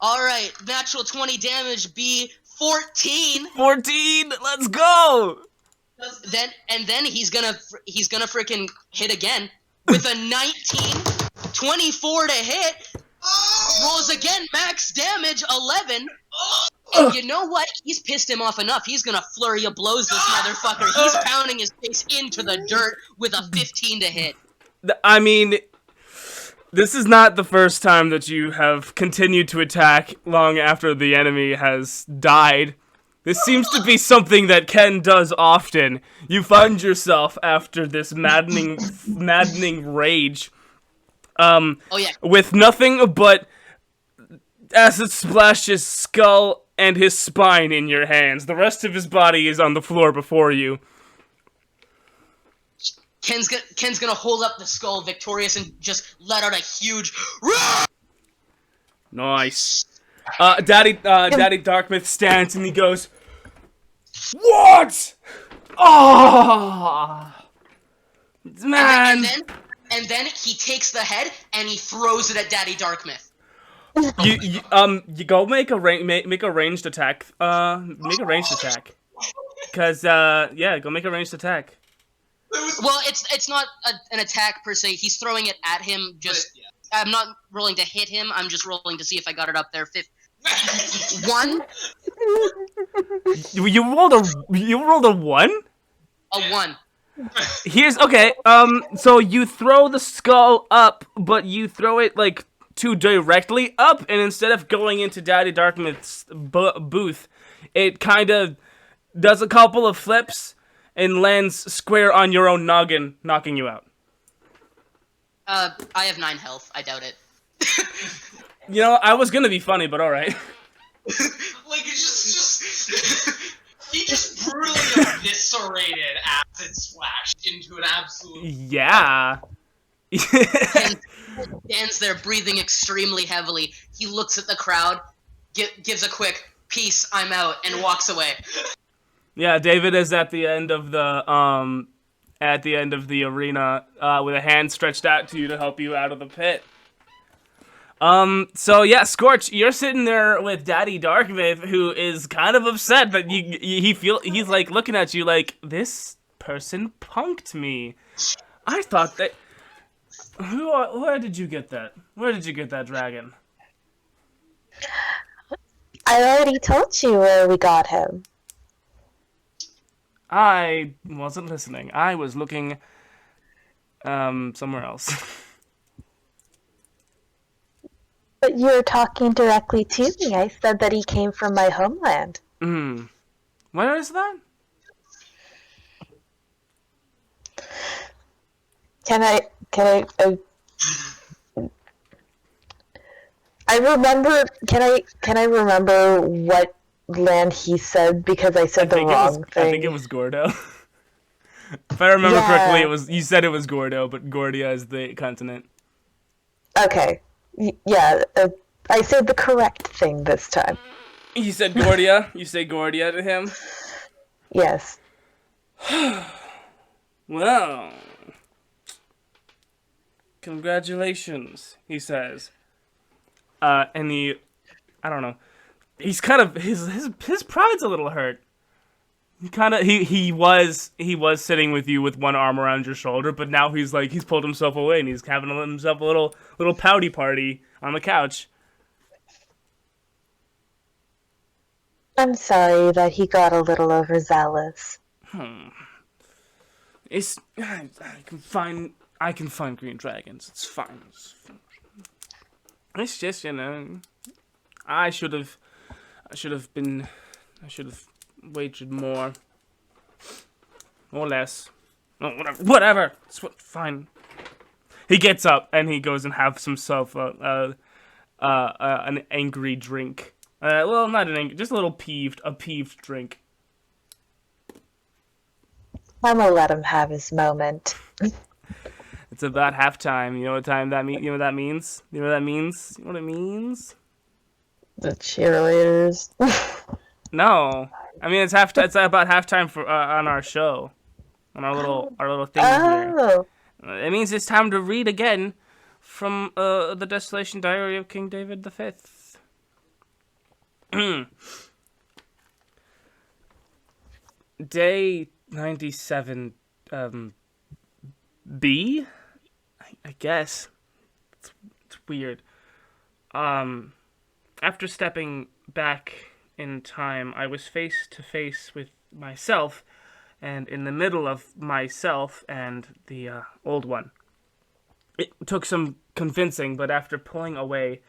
Alright, natural 20 damage be 14. 14. Let's go. Then he's gonna freaking hit again with a 19, 24 to hit. Rolls again, max damage 11. And you know what? He's pissed him off enough. He's gonna flurry of blows this motherfucker. He's pounding his face into the dirt with a 15 to hit. I mean, this is not the first time that you have continued to attack long after the enemy has died. This seems to be something that Ken does often. You find yourself after this maddening rage, Oh yeah. with nothing but acid splash his skull and his spine in your hands. The rest of his body is on the floor before you. Ken's gonna hold up the skull victorious and just let out a huge Nice. Daddy Darkmouth stands and he goes, "What? Oh, man!" And then he takes the head and he throws it at Daddy Darkmouth. You go make a ranged attack. Make a ranged attack. Cause go make a ranged attack. Well, it's not an attack per se. He's throwing it at him. Just I'm not rolling to hit him. I'm just rolling to see if I got it up there. 1. You rolled a 1? A 1. So you throw the skull up, but you throw it like too directly up, and instead of going into Daddy Darkmouth's booth, it kind of does a couple of flips and lands square on your own noggin, knocking you out. I have 9 health. I doubt it. You know, I was gonna be funny, but all right. Like he just brutally eviscerated acid splashed into an absolute. Yeah. Ken stands there breathing extremely heavily. He looks at the crowd, gives a quick "peace, I'm out," and walks away. Yeah, David is at the end of the arena with a hand stretched out to you to help you out of the pit. So yeah, Skortch, you're sitting there with Daddy Darkmouth, who is kind of upset that he's like looking at you like, this person punked me. I thought that. Where did you get that? Where did you get that dragon? I already told you where we got him. I wasn't listening. I was looking somewhere else. But you were talking directly to me. I said that he came from my homeland. Where is that? Can I remember what land he said, because I said the wrong thing? I think it was Gordo. If I remember correctly, you said it was Gordo, but Gordia is the continent. Okay. I said the correct thing this time. You said Gordia? You say Gordia to him? Yes. Well, congratulations, he says. And he I don't know. He's kind of his pride's a little hurt. He was sitting with you with one arm around your shoulder, but now he's pulled himself away and he's having himself a little pouty party on the couch. I'm sorry that he got a little overzealous. I can find green dragons. It's fine. It's just, I should have wagered more or less. Oh, whatever. It's fine. He gets up and he goes and has himself an angry drink. Well, not an angry, just a peeved drink. I'm gonna let him have his moment. It's about halftime. You know what time that mean? You know what that means? You know what that means? You know what it means? The cheerleaders. No, I mean it's about halftime for on our show, on our little thing here. Oh. It means it's time to read again from the Desolation Diary of King David V. Day 97, B? I guess. It's weird. After stepping back in time, I was face to face with myself, and in the middle of myself and the old one. It took some convincing, but after pulling away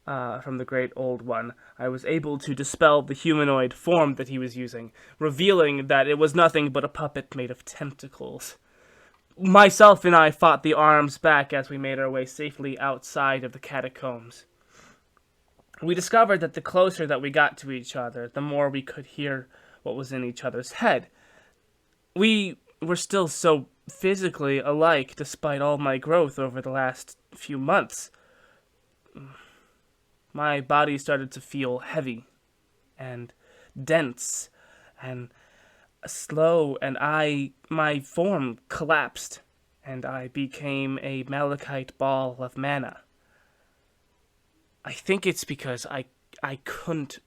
from the great old one, I was able to dispel the humanoid form that he was using, revealing that it was nothing but a puppet made of tentacles. Myself and I fought the arms back as we made our way safely outside of the catacombs. We discovered that the closer that we got to each other, the more we could hear what was in each other's head. We were still so physically alike despite all my growth over the last few months. My body started to feel heavy and dense and slow, and my form collapsed, and I became a malachite ball of mana. I think it's because I can't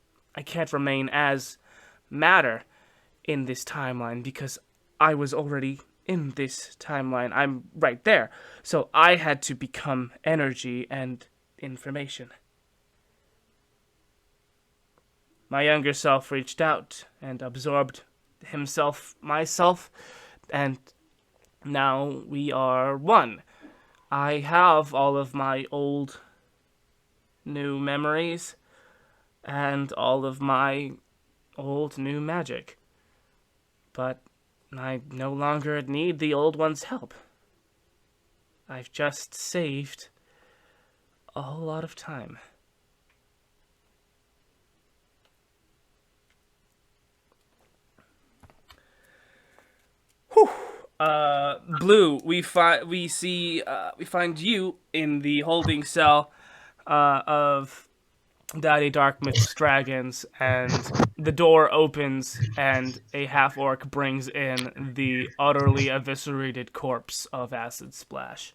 remain as matter in this timeline because I was already in this timeline. I'm right there. So I had to become energy and information. My younger self reached out and absorbed myself, and now we are one. I have all of my old new memories and all of my old new magic. But I no longer need the old one's help. I've just saved a whole lot of time. Whew. Blue, we find you in the holding cell of Daddy Darkmouth's dragons, and the door opens, and a half-orc brings in the utterly eviscerated corpse of Acid Splash.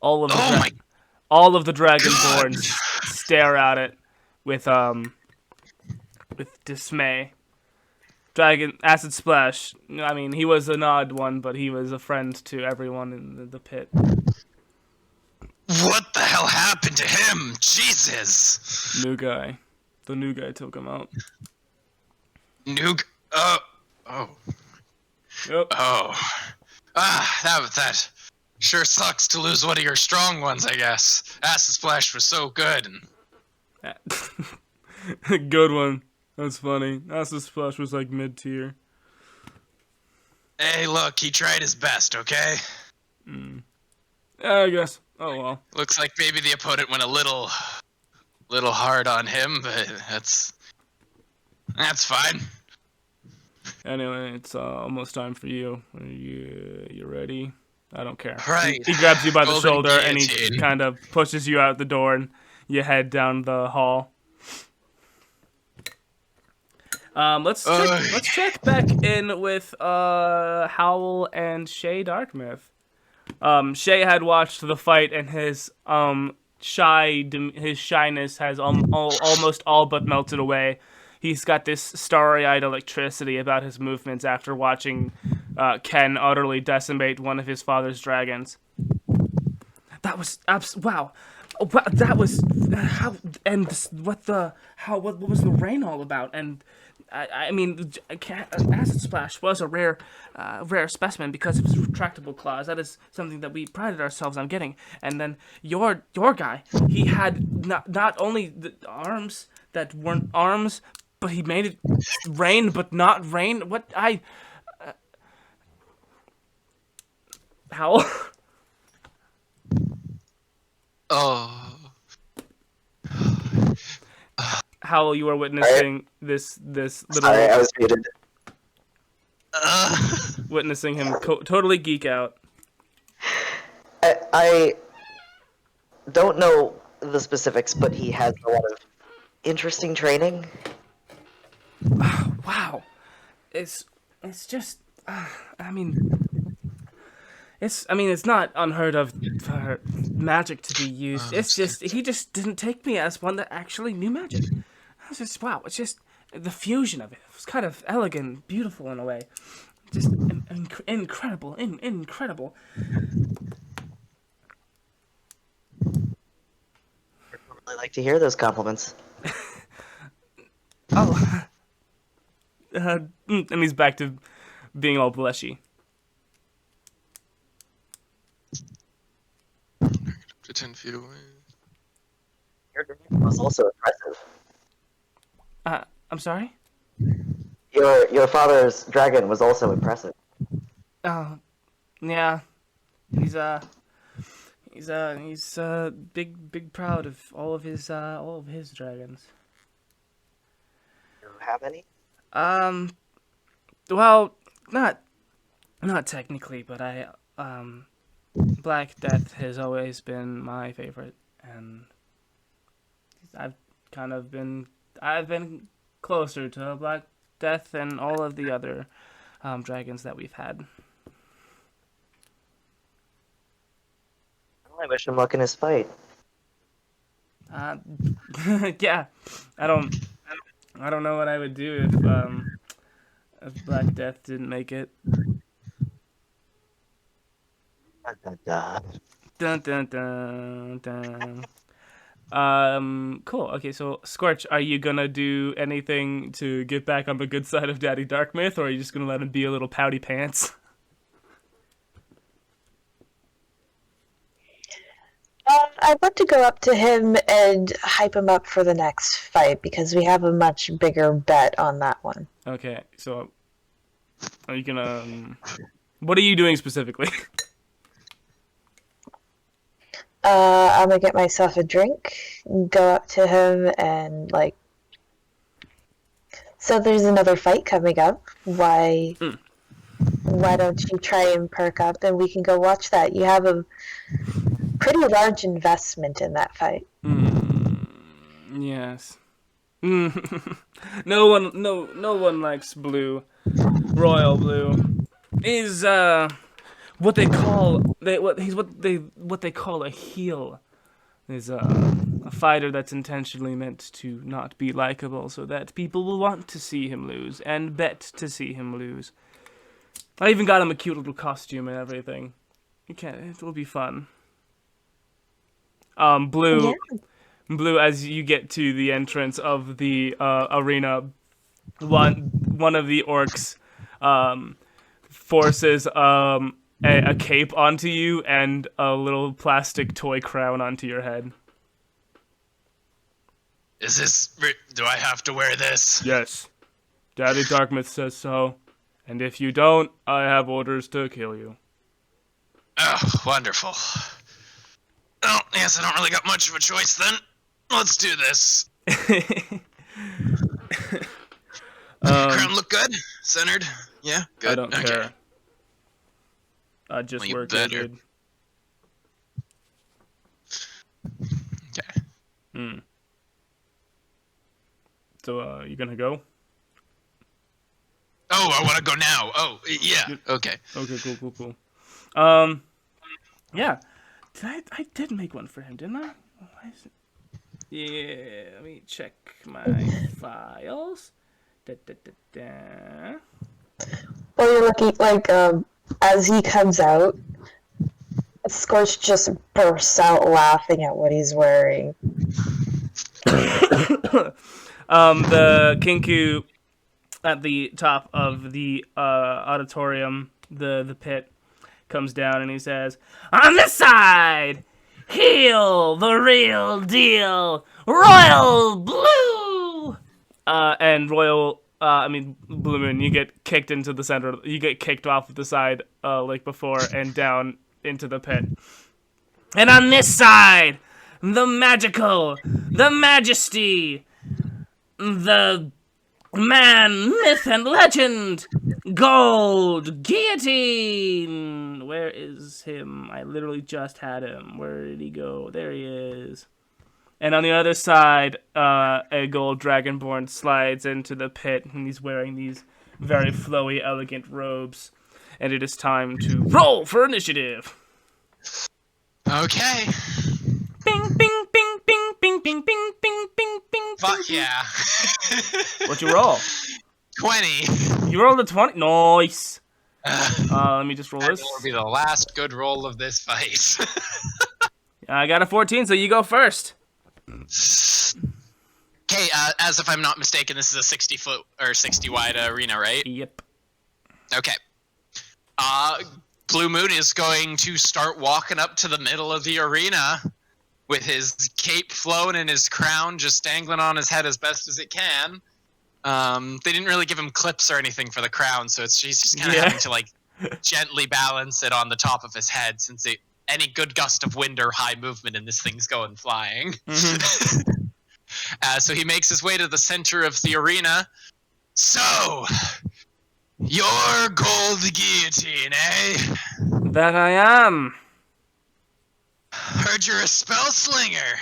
All of the Dragonborn stare at it with dismay. Acid Splash, I mean, he was an odd one, but he was a friend to everyone in the pit. What the hell happened to him? Jesus! New guy. The new guy took him out. Oh. Yep. Oh. That sure sucks to lose one of your strong ones, I guess. Acid Splash was so good. Good one. That's funny. Acid Splash was like mid-tier. Hey, look, he tried his best, okay? Yeah, I guess. Oh well. Looks like maybe the opponent went a little hard on him, but that's fine. Anyway, it's almost time for you. Are you ready? I don't care. Right. He grabs you by the Golden shoulder and he guillotine. kind of pushes you out the door, and you head down the hall. Let's check back in with Howle and Shay Darkmouth. Shay had watched the fight, and his his shyness has almost all but melted away. He's got this starry-eyed electricity about his movements after watching Ken utterly decimate one of his father's dragons. That was wow. Wow, that was how and what was the rain all about? And I mean, Acid Splash was a rare specimen because of his retractable claws. That is something that we prided ourselves on getting. And then your guy, he had not only the arms that weren't arms, but he made it rain, but not rain. What Howle? Oh. Howle, you are witnessing this little. Sorry, I was muted. Witnessing him totally geek out. I don't know the specifics, but he has a lot of interesting training. Wow, it's just. I mean, it's not unheard of for magic to be used. It's just he just didn't take me as one that actually knew magic. It's just wow. It's just the fusion of it. It was kind of elegant, beautiful in a way. Just incredible, incredible. I like to hear those compliments. Oh, and he's back to being all blushy. To 10 feet away. Your dragon was also impressive. I'm sorry? Your father's dragon was also impressive. Oh, yeah. He's big proud of all of his dragons. Do you have any? Well, not technically, but Black Death has always been my favorite, and I've been closer to Black Death than all of the other dragons that we've had. I wish him luck in his fight. Yeah, I don't know what I would do if Black Death didn't make it. Dun dun dun dun. Cool. Okay, so Skortch, are you gonna do anything to get back on the good side of Daddy Darkmyth, or are you just gonna let him be a little pouty pants? I'd love to go up to him and hype him up for the next fight because we have a much bigger bet on that one. Okay, so are you gonna? What are you doing specifically? I'm gonna get myself a drink, go up to him, and so there's another fight coming up. Why don't you try and perk up and we can go watch that? You have a pretty large investment in that fight. Yes. No one likes Blue. Royal Blue is what they call a heel. Is a fighter that's intentionally meant to not be likable, so that people will want to see him lose and bet to see him lose. I even got him a cute little costume and everything. It will be fun. Blue, Yeah. Blue. As you get to the entrance of the arena, one of the orcs forces a cape onto you and a little plastic toy crown onto your head. Do I have to wear this? Yes. Daddy Darkmyth says so. And if you don't, I have orders to kill you. Oh, wonderful. Oh, yes, I don't really got much of a choice then. Let's do this. Crown look good? Centered? Yeah? Good? I don't care. I just Well, you work better. good. Okay. So, you gonna go? Oh, I want to go now. Oh, yeah. Okay. Okay, cool. Yeah. I did make one for him, didn't I? Why is it? Yeah, let me check my files. Da, da, da, da. Well, you're looking like as he comes out, Skortch just bursts out laughing at what he's wearing. The Kinku at the top of the auditorium, the pit, comes down and he says, "On this side, heel the real deal, Royal Blue." And Blue Moon, you get kicked into the center. You get kicked off of the side, like before, and down into the pit. And on this side, the magical, the majesty, the man, myth, and legend, Gold Guillotine. Where is him? I literally just had him. Where did he go? There he is. And on the other side, a gold dragonborn slides into the pit, and he's wearing these very flowy, elegant robes. And it is time to roll for initiative. Okay. Bing, bing, bing, bing, bing, bing, bing, bing, bing, bing. Fuck yeah. What'd you roll? 20. You rolled a 20. Nice. Let me just roll That this. will be the last good roll of this fight. I got a 14, so you go first. Okay, as if I'm not mistaken, this is a 60-foot or 60-wide arena, right? Yep. Okay. Blue Moon is going to start walking up to the middle of the arena with his cape flowing and his crown just dangling on his head as best as it can. They didn't really give him clips or anything for the crown, so he's just kind of having to, like, gently balance it on the top of his head since any good gust of wind or high movement and this thing's going flying. Mm-hmm. So he makes his way to the center of the arena. So, your gold guillotine, eh? That I am. Heard you're a spell slinger.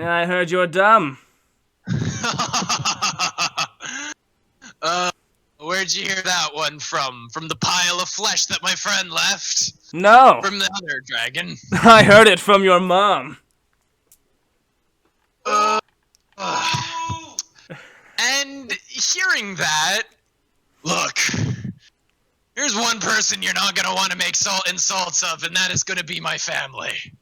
I heard you're dumb. Where'd you hear that one from? From the pile of flesh that my friend left? No. From the other dragon? I heard it from your mom. And hearing that, look, here's one person you're not gonna want to make insults of, and that is gonna be my family.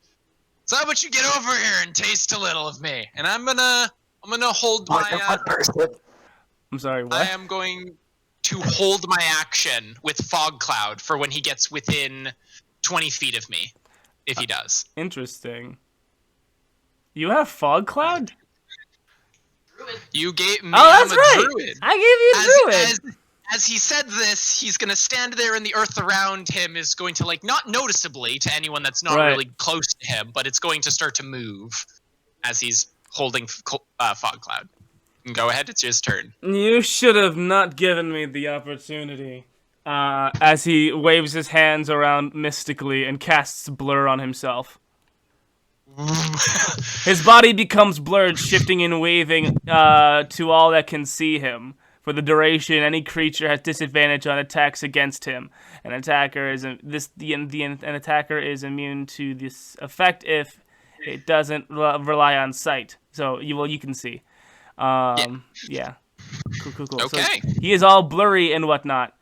So how about you get over here and taste a little of me? And I'm gonna hold my. I'm sorry, what? I am going to hold my action with Fog Cloud for when he gets within 20 feet of me, if he does. Interesting. You have Fog Cloud? You gave me. Oh, that's I'm a right. druid. I gave you a druid. As he said this, he's gonna stand there, and the earth around him is going to, like, not noticeably to anyone that's not really close to him, but it's going to start to move as he's holding Fog Cloud. Go ahead, it's his turn. You should have not given me the opportunity. As he waves his hands around mystically and casts blur on himself. His body becomes blurred, shifting and waving to all that can see him. For the duration, any creature has disadvantage on attacks against him. An attacker is an attacker is immune to this effect if it doesn't rely on sight. So you can see. Yeah. Cool. Okay. So he is all blurry and whatnot.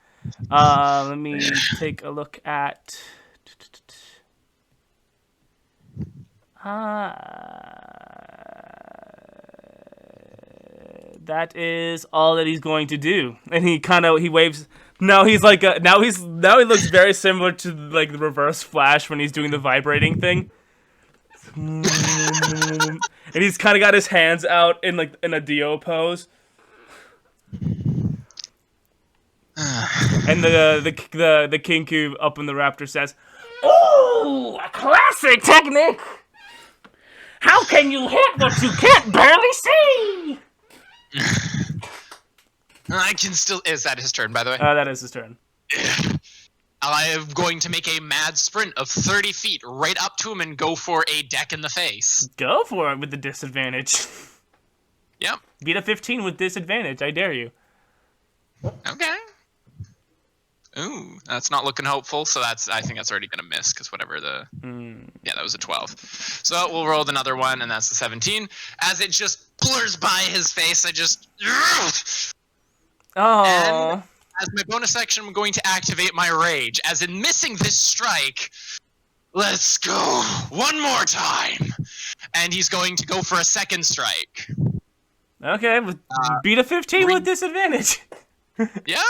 Let me take a look at. That is all that he's going to do, and he waves. Now he's like now he looks very similar to like the Reverse Flash when he's doing the vibrating thing. And he's kind of got his hands out in a Dio pose. And the Kinku up in the raptor says, "Ooh, a classic technique! How can you hit what you can't barely see?" I can still. Is that his turn, by the way? That is his turn. I am going to make a mad sprint of 30 feet right up to him and go for a deck in the face. Go for it with the disadvantage. Yep. Beat a 15 with disadvantage. I dare you. Okay. Ooh, that's not looking hopeful. So I think that's already gonna miss because whatever the yeah, that was a 12. So we'll roll another one, and that's the 17. As it just blurs by his face, I just Oh. And as my bonus action, I'm going to activate my rage. As in missing this strike, let's go one more time, and he's going to go for a second strike. Okay, beat a 15 with disadvantage. Yeah.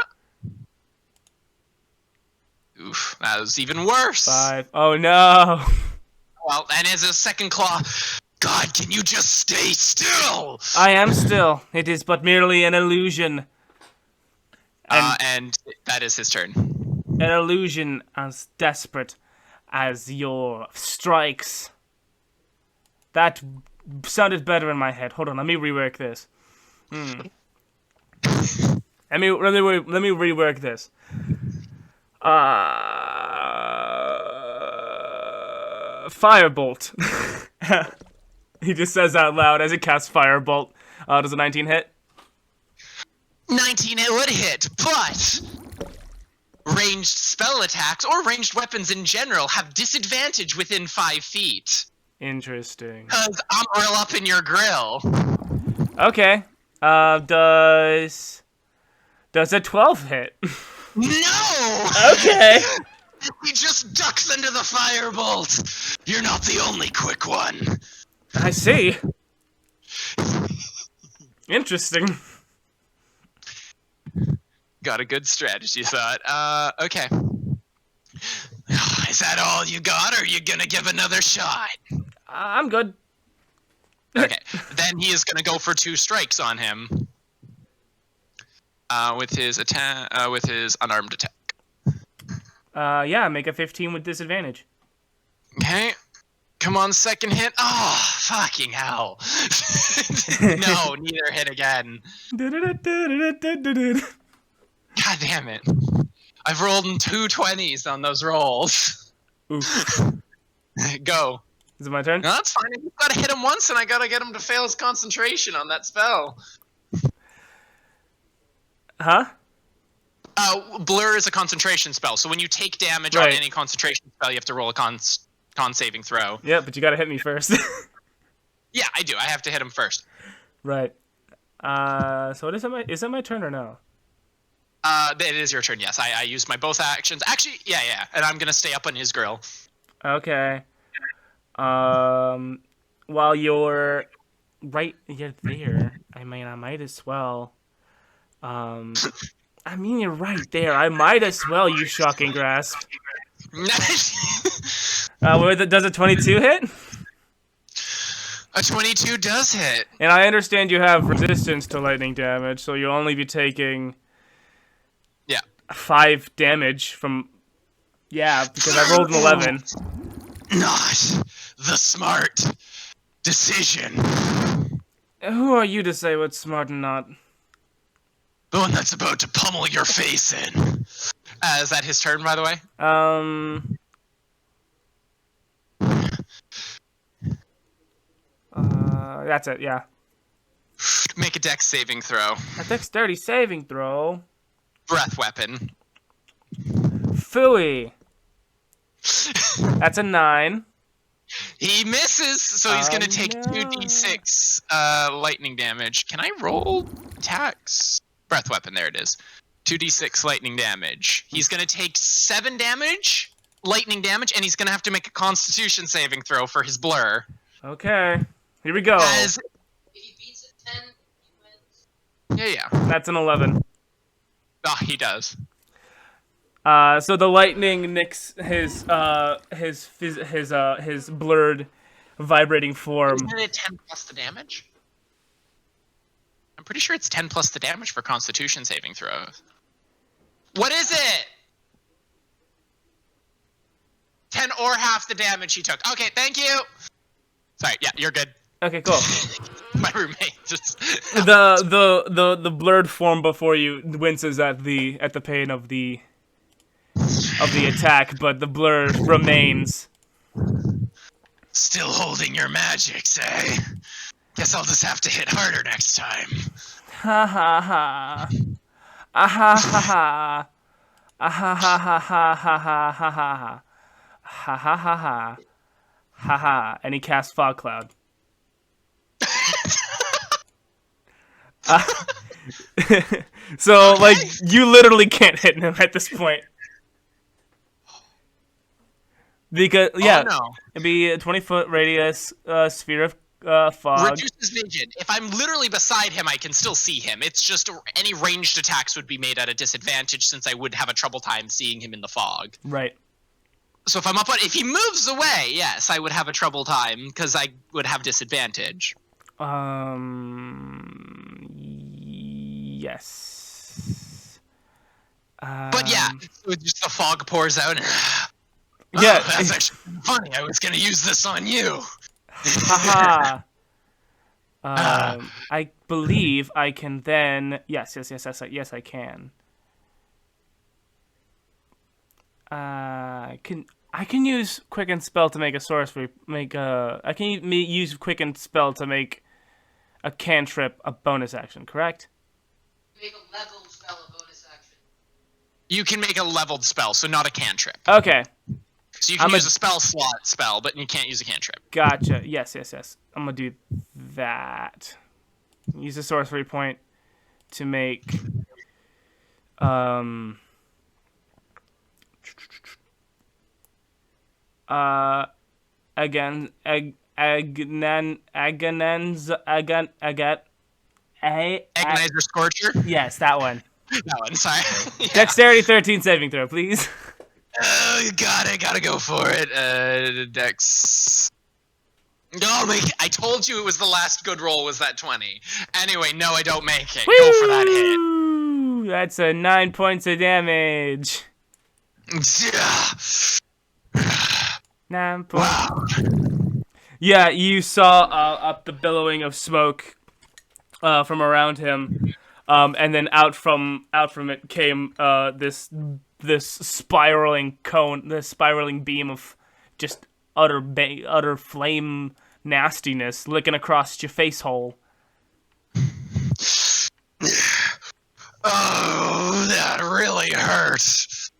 Oof, that was even worse. 5. Oh no. Well, and as a second claw, God, can you just stay still? I am still. It is but merely an illusion. And that is his turn. An illusion as desperate as your strikes. That sounded better in my head. Hold on, let me rework this. Let me rework this. Firebolt. He just says out loud as he casts Firebolt. Does a 19 hit? 19 it would hit, but ranged spell attacks or ranged weapons in general have disadvantage within 5 feet. Interesting. Because I'm real up in your grill. Okay. Does a 12 hit? No! Okay. He just ducks under the firebolt. You're not the only quick one. I see. Interesting. Got a good strategy thought. Okay. Is that all you got, or are you gonna give another shot? I'm good. Okay. Then he is gonna go for 2 strikes on him. With his attack, with his unarmed attack. Yeah, make a 15 with disadvantage. Okay. Come on, second hit. Oh, fucking hell. No, neither hit again. God damn it. I've rolled 2 20s on those rolls. Oof. Go. Is it my turn? No, that's fine. I've got to hit him once, and I got to get him to fail his concentration on that spell. Huh? Blur is a concentration spell, so when you take damage on any concentration spell, you have to roll a con saving throw. Yeah, but you gotta hit me first. Yeah, I do. I have to hit him first. Right. So what is it my turn or no? It is your turn, yes. I used my both actions. Actually, yeah. And I'm gonna stay up on his grill. Okay. While you're there, I mean, I might as well. I mean, you're right there. I might as well use Shocking Grasp. Does a 22 hit? A 22 does hit. And I understand you have resistance to lightning damage, so you'll only be taking 5 damage from... Yeah, because I rolled an 11. Not the smart decision. Who are you to say what's smart and not? The one that's about to pummel your face in. Is that his turn, by the way? That's it, yeah. Make a dex saving throw. A dexterity saving throw. Breath weapon. Phooey. That's a 9. He misses, so he's gonna take 2d6 lightning damage. Can I roll attacks? Breath weapon, there it is. 2d6 lightning damage. He's gonna take 7 damage, lightning damage, and he's gonna have to make a constitution saving throw for his blur. Okay. Here we go. If he beats a 10, he wins. Yeah. That's an 11. Ah, he does. So the lightning nicks his blurred, vibrating form. Isn't it 10 plus the damage? I'm pretty sure it's 10 plus the damage for Constitution saving throws. What is it? 10 or half the damage he took. Okay, thank you. Sorry, yeah, you're good. Okay, cool. My roommate just the blurred form before you winces at the pain of the attack, but the blur remains. Still holding your magics, eh? Guess I'll just have to hit harder next time. Ha ha ha. Ah ha ha ha. Ah ha ha ha ha ha ha ha ha ha ha ha ha ha ha, and he casts Fog Cloud. So Okay. like you literally can't hit him at this point. Because yeah, Oh, no. it'd be a 20-foot radius sphere of fog. Reduces vision. If I'm literally beside him, I can still see him. It's just any ranged attacks would be made at a disadvantage since I would have a trouble time seeing him in the fog. Right. So if I'm up on, if he moves away, yes, I would have a trouble time because I would have disadvantage. Yes. But yeah, so just the fog pours out. Yeah. That's actually funny. I was gonna use this on you. Haha. I believe I can then. Yes, I can. I can use Quicken Spell to make a sorcery. I can use Quicken Spell to make a cantrip a bonus action. Correct? Make a level spell a bonus action. You can make a leveled spell, so not a cantrip. Okay. So you can use a spell slot spell, but you can't use a cantrip. Gotcha. Yes. I'm gonna do that. Use a sorcery point to make again Agonizer Scorcher? yes, that one. That one, sorry. Yeah. Dexterity 13 saving throw, please. Oh, you gotta go for it. Dex. No, I told you it was the last good roll was that 20. Anyway, no, I don't make it. Go for that hit. Woo! That's a 9 points of damage. 9 points. Wow. Yeah, you saw up the billowing of smoke from around him, and then out from it came this spiraling cone, this spiraling beam of just utter flame nastiness licking across your face hole. Oh, that really hurts.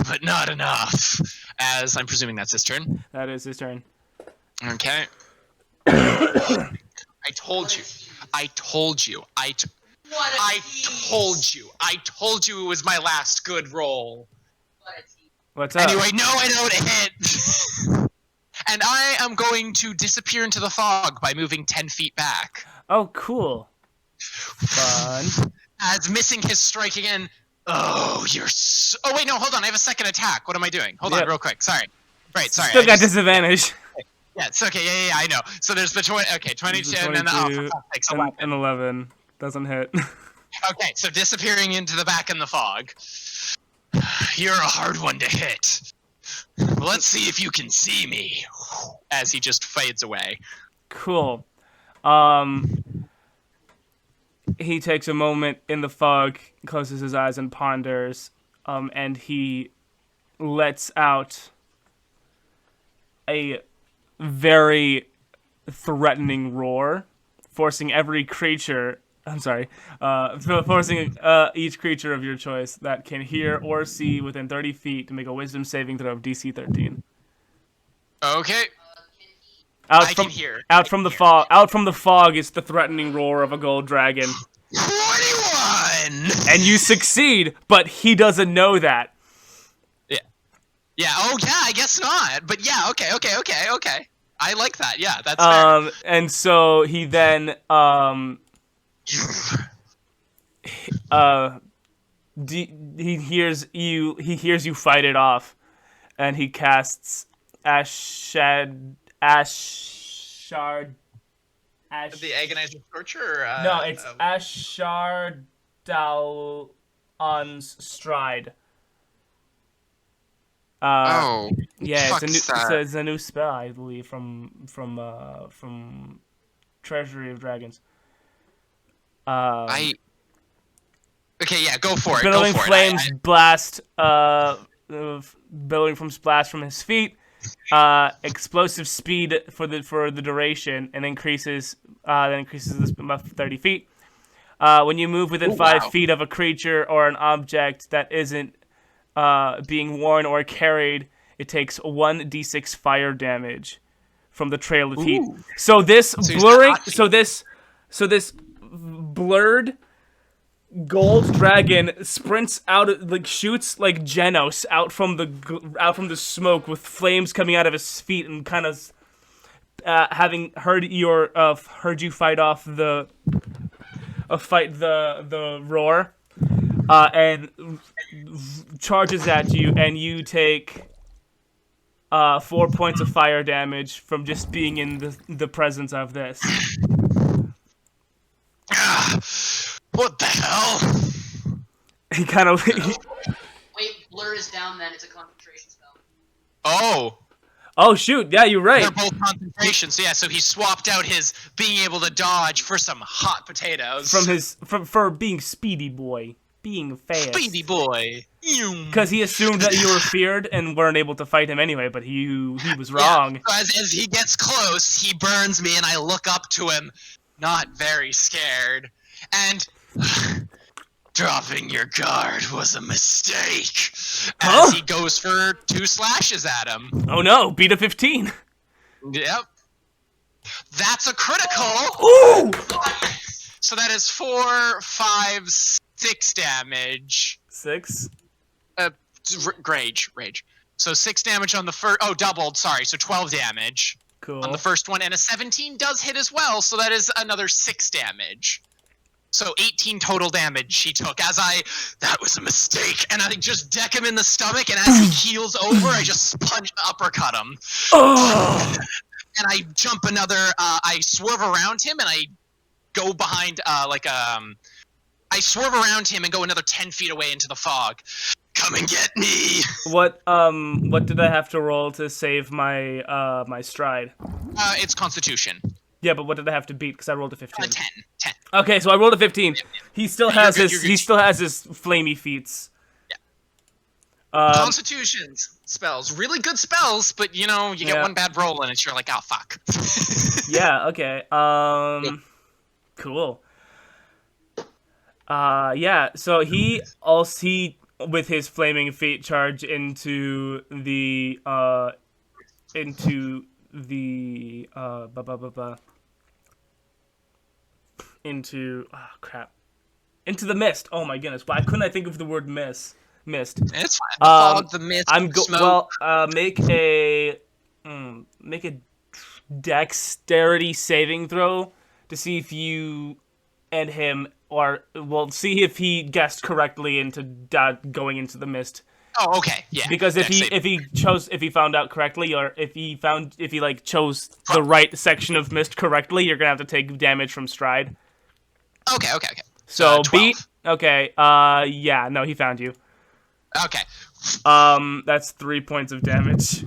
But not enough. As I'm presuming that's his turn. That is his turn. Okay. I told you. I told you it was my last good roll. What's up? Anyway, no, I don't hit. And I am going to disappear into the fog by moving 10 feet back. Oh, cool. Fun. As missing his strike again. Oh, oh, wait, no, hold on. I have a second attack. What am I doing? Hold on, real quick. Sorry. Right, sorry. Still got disadvantage. Yeah, it's okay. Yeah, I know. So there's the 22 and then the 11. And 11. Doesn't hit. Okay, so disappearing into the back in the fog. You're a hard one to hit. Let's see if you can see me. As he just fades away. Cool. He takes a moment in the fog, closes his eyes and ponders, and he lets out a very threatening roar, forcing every creature. I'm sorry, forcing each creature of your choice that can hear or see within 30 feet to make a Wisdom saving throw of DC 13. Okay. Out from the fog is the threatening roar of a gold dragon. 21! And you succeed, but he doesn't know that. Yeah. Yeah, oh yeah, I guess not. But yeah, okay. I like that, yeah, that's fair. And so he then, he hears you fight it off, and he casts the Agonizer Torture? No, it's Ashardalon's Stride. Yeah, it's a new spell, I believe, from Treasury of Dragons. Okay, yeah, go for it. Billowing go for flames it. blast, billowing from blast from his feet. Explosive speed for the duration, and increases this about 30 feet. When you move within Ooh, 5 wow. feet of a creature or an object that isn't being worn or carried, it takes 1d6 fire damage from the trail of heat. Ooh. So this So he's blurring, got hot so this blurred gold dragon sprints out, like shoots like Genos out from the smoke with flames coming out of his feet, and kind of having heard you fight off the roar, and charges at you, and you take 4 points of fire damage from just being in the presence of this. What the hell? He kind of Wait, blur is down. Then it's a concentration spell. Oh. Oh shoot! Yeah, you're right. They're both concentration, so yeah, so he swapped out his being able to dodge for some hot potatoes. For being speedy boy, being fast. Speedy boy. Because he assumed that you were feared and weren't able to fight him anyway, but he was wrong. Yeah, so as he gets close, he burns me, and I look up to him, not very scared, and dropping your guard was a mistake. Huh? As he goes for 2 slashes at him. Oh no! Beat a 15. Yep. That's a critical. Ooh! So that is 4, 5, 6 damage. 6. Rage. So 6 damage on the first. Oh, doubled. Sorry. So 12 damage Cool. on the first one, and a 17 does hit as well. So that is another 6 damage. So 18 total damage he took. That was a mistake, and I just deck him in the stomach, and as he keels over, I just uppercut him. Oh! And I jump another. I swerve around him, and I go behind. I swerve around him and go another 10 feet away into the fog. Come and get me. What did I have to roll to save my my stride? It's Constitution. Yeah, but what did I have to beat? Because I rolled a 15. 10. Okay, so I rolled a 15. He still Yeah, has you're good, his you're good. he still has his flamey feats. Constitution's spells, really good spells, but you know, you get Yeah. one bad roll and it's you're like, oh fuck. Yeah. Okay. Cool. Yeah. So he with his flaming feet charge into the into the mist. Oh my goodness! Why couldn't I think of the word mist? It's fine. The fog, the mist, the smoke. Make a dexterity saving throw to see if you and him see if he guessed correctly into going into the mist. Oh, okay, yeah. Because if he found out correctly, or if he chose the right section of mist correctly, you're gonna have to take damage from stride. Okay. So 12. beat. Okay. Yeah. No, he found you. Okay. That's 3 points of damage.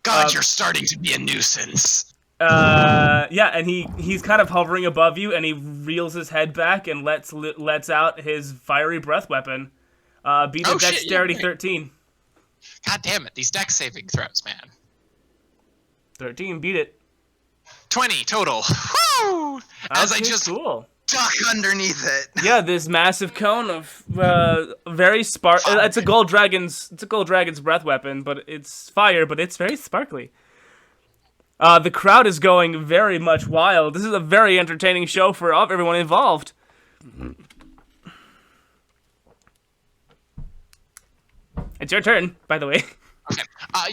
God, you're starting to be a nuisance. Yeah, and he's kind of hovering above you, and he reels his head back and lets out his fiery breath weapon. Beat a dexterity 13. God damn it, these dex saving throws, man. 13, beat it. 20 total. Woo! As I just cool. duck underneath it. Yeah, this massive cone of very It's a gold dragon's breath weapon, but it's fire, but it's very sparkly. The crowd is going very much wild. This is a very entertaining show for everyone involved. It's your turn, by the way. Okay.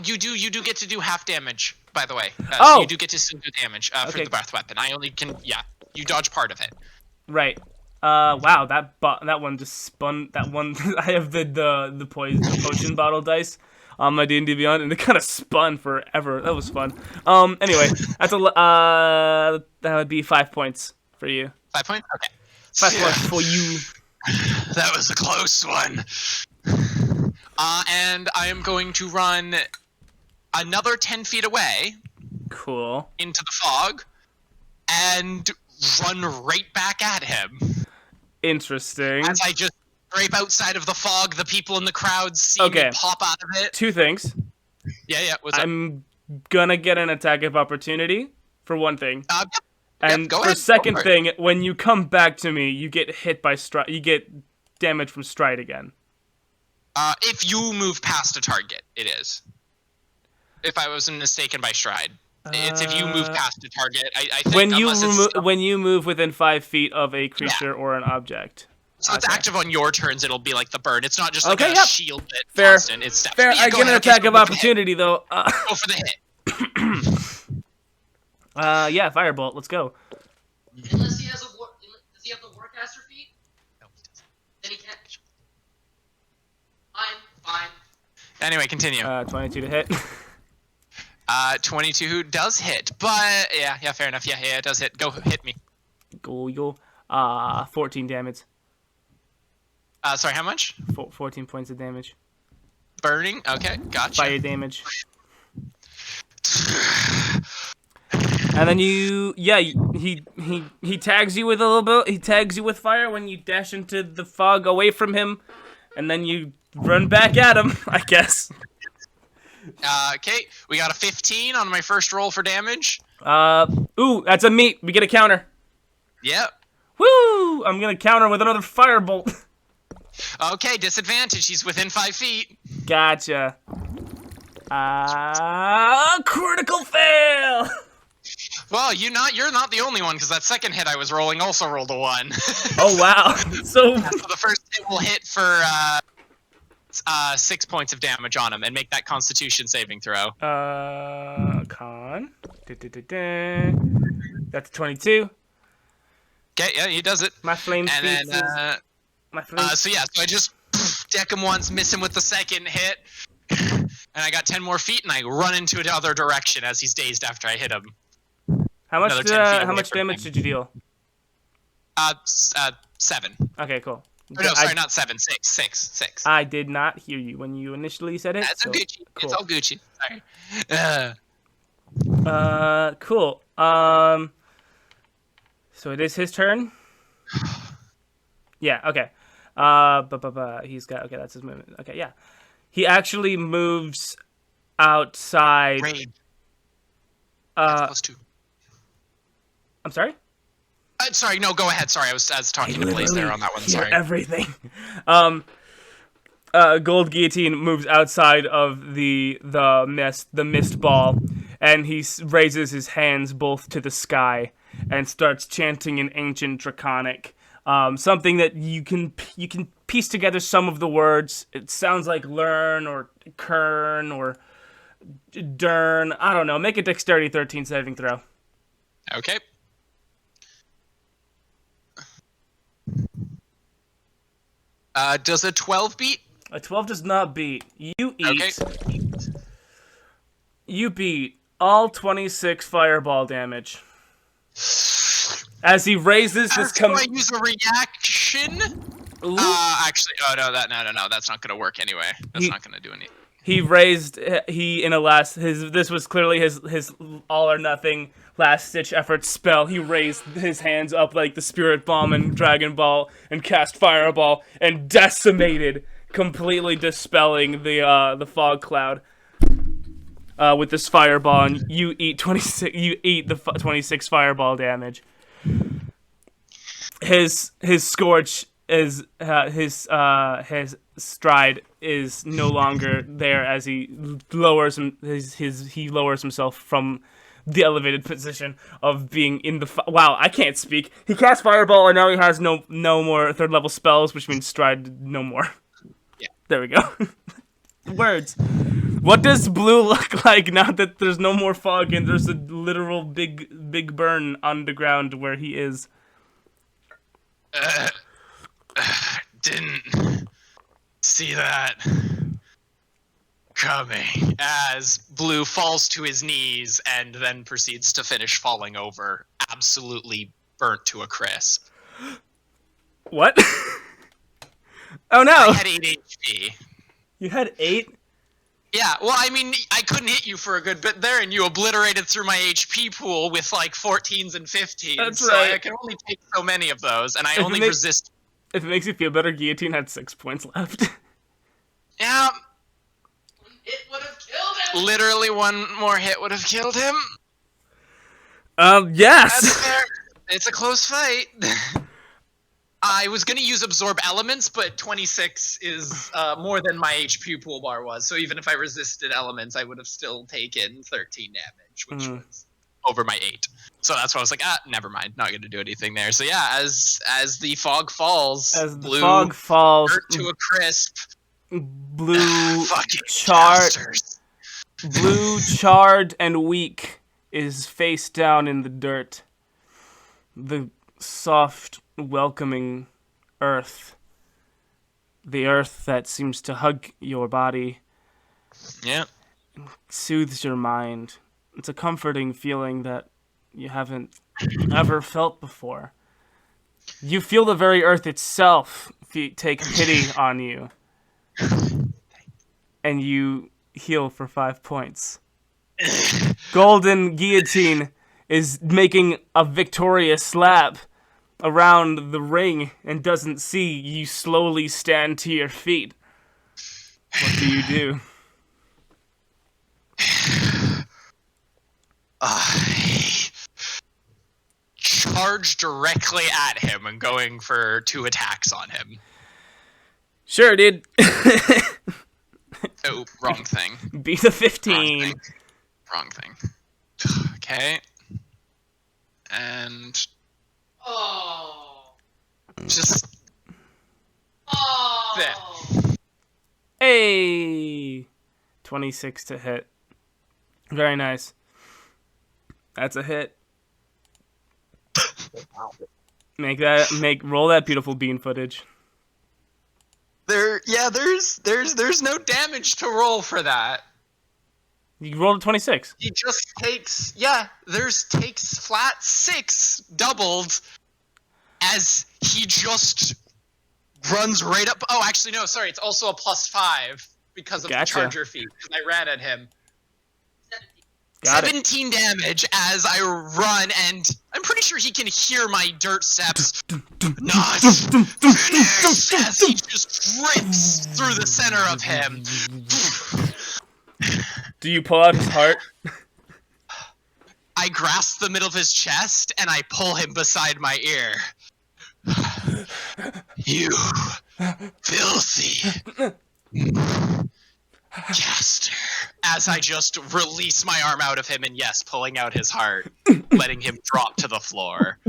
You do get to do half damage, by the way. Oh! So you do get to still do damage for Okay. the breath weapon. I only can, you dodge part of it. Right. Wow, that one just spun. That one, I have the potion bottle dice on my D&D Beyond, and it kind of spun forever. That was fun. Anyway, that would be 5 points for you. 5 points? Okay. 5 points for you. That was a close one. And I am going to run another 10 feet away Cool. into the fog and run right back at him. Interesting. As I just scrape outside of the fog, the people in the crowd see me pop out of it. 2 things. Yeah, what's up? I'm gonna get an attack of opportunity for one thing. Yep. And go for ahead. second Go for it. thing, when you come back to me, you get hit by stride. You get damage from stride again. If you move past a target, it is. If I wasn't mistaken by stride. It's if you move past a target. I think When you move within 5 feet of a creature or an object. So it's Okay. active on your turns, it'll be like the burn. It's not just like Okay, a yep. shield that Fair. constant. It's steps. Fair. But yeah, I go get an ahead. Okay, attack so of go for the hit. opportunity, though. Go for the hit. Yeah, firebolt. Let's go. Unless he has does he have the Warcaster feat? No, he doesn't. Then he can't. Fine. Anyway, continue. 22 to hit. 22 does hit, but yeah, fair enough. Yeah, it does hit. Go hit me. Go. 14 damage. Sorry, how much? 14 points of damage. Burning. Okay, gotcha. Fire damage. And then he tags you with a little bit. He tags you with fire when you dash into the fog away from him, and then you run back at him, I guess. Okay, we got a 15 on my first roll for damage. Ooh, that's a meat. We get a counter. Yep. Woo! I'm gonna counter with another firebolt. Okay, disadvantage. He's within 5 feet. Gotcha. Critical fail. Well, you're not the only one, because that second hit I was rolling also rolled a 1. Oh wow. So So the first hit will hit for 6 points of damage on him, and make that Constitution saving throw. con. That's 22. Okay, yeah, he does it. My flame And feats then, is my flame. so I just deck him once, miss him with the second hit, and I got 10 more feet, and I run into the other direction as he's dazed after I hit him. How much? another 10 feet How away much from damage him. did you deal? 7. Okay, cool. Or no, sorry, not 7. 6. I did not hear you when you initially said it. That's so, Gucci. cool. It's all Gucci. Sorry. Cool. So it is his turn. Yeah. Okay. He's got. Okay, that's his movement. Okay, yeah. He actually moves outside. Raid. That's +2. I'm sorry. Sorry, no, go ahead. Sorry, I was talking to Blaze there on that one. Hear Sorry. everything. Gold Guillotine moves outside of the mist ball, and he raises his hands both to the sky and starts chanting in ancient Draconic, something that you can piece together some of the words. It sounds like learn or kern or dern. I don't know. Make a dexterity 13 saving throw. Okay. Does a 12 beat? A 12 does not beat. You eat. Okay. You beat all 26 fireball damage. As he raises his So I use a reaction? Actually, no, that's not gonna work anyway. That's not gonna do anything. This was clearly his all or nothing last ditch effort spell. He raised his hands up like the Spirit Bomb and Dragon Ball and cast Fireball and decimated, completely dispelling the fog cloud with this fireball, and you eat 26 26 fireball damage. His Skortch is his stride is no longer there as he lowers himself from the elevated position of being in the wow, I can't speak. He cast fireball and now he has no more third level spells, which means stride no more. Yeah. There we go. Words. What does blue look like now that there's no more fog and there's a literal big burn on the ground where he is? Didn't see that coming. As Blue falls to his knees and then proceeds to finish falling over, absolutely burnt to a crisp. What? Oh no! I had 8 HP. You had 8? Yeah, well, I mean, I couldn't hit you for a good bit there, and you obliterated through my HP pool with, like, 14s and 15s. That's so right. I can only take so many of those, and I If it only makes- resist. If it makes you feel better, Guillotine had 6 points left. Yeah, It would have killed him. literally one more hit would have killed him. Yes. That's fair. It's a close fight. I was gonna use absorb elements, but 26 is more than my HP pool bar was. So even if I resisted elements, I would have still taken 13 damage, which was over my 8. So that's why I was like, never mind, not gonna do anything there. So yeah, as the fog falls, fog falls, hurt to a crisp. Blue Fucking charred, casters. blue charred and weak is face down in the dirt. The soft, welcoming earth. The earth that seems to hug your body. Yeah. Soothes your mind. It's a comforting feeling that you haven't ever felt before. You feel the very earth itself take pity on you. And you heal for 5 points. Golden Guillotine is making a victorious slap around the ring and doesn't see you slowly stand to your feet. What do you do? I charge directly at him and going for 2 attacks on him. Sure, dude. Oh, wrong thing. Beat a 15. Wrong thing. Okay. And just there. Hey! 26 to hit. Very nice. That's a hit. Roll that beautiful bean footage. There's no damage to roll for that. You rolled a 26. He just takes flat 6 doubled as he just runs right up. Oh, actually no, sorry, it's also a +5 because of the charger feat. I ran at him. 17 damage as I run, and I'm pretty sure he can hear my dirt steps. Not finish as he just rips through the center of him. Do you pull out his heart? I grasp the middle of his chest and I pull him beside my ear. You filthy caster. As I just release my arm out of him and yes, pulling out his heart, letting him drop to the floor.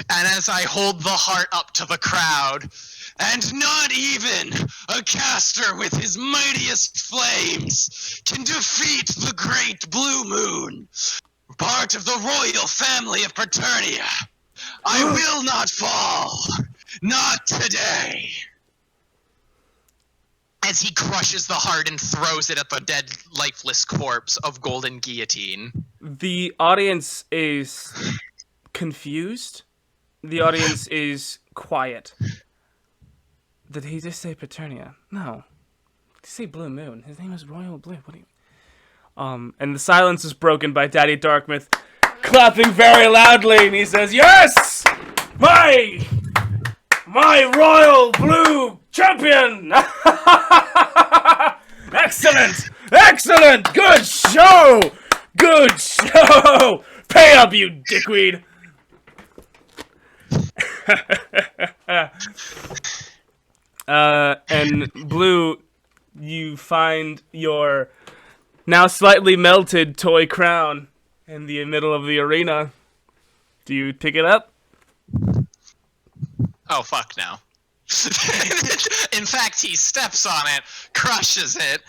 And as I hold the heart up to the crowd, and not even a caster with his mightiest flames can defeat the great Blu Moon, part of the royal family of Paternia. I will not fall. Not today. As he crushes the heart and throws it at the dead, lifeless corpse of Golden Guillotine. The audience is confused. The audience is quiet. Did he just say Paternia? No. Did he say Blu Moon? His name is Royal Blue. What do you... And the silence is broken by Daddy Darkmouth clapping very loudly, and he says, "Yes! My Royal Blue Champion! Excellent! Excellent! Good show! Good show! Pay up, you dickweed!" And Blue, you find your now slightly melted toy crown in the middle of the arena. Do you pick it up? Oh, fuck no. In fact, he steps on it, crushes it.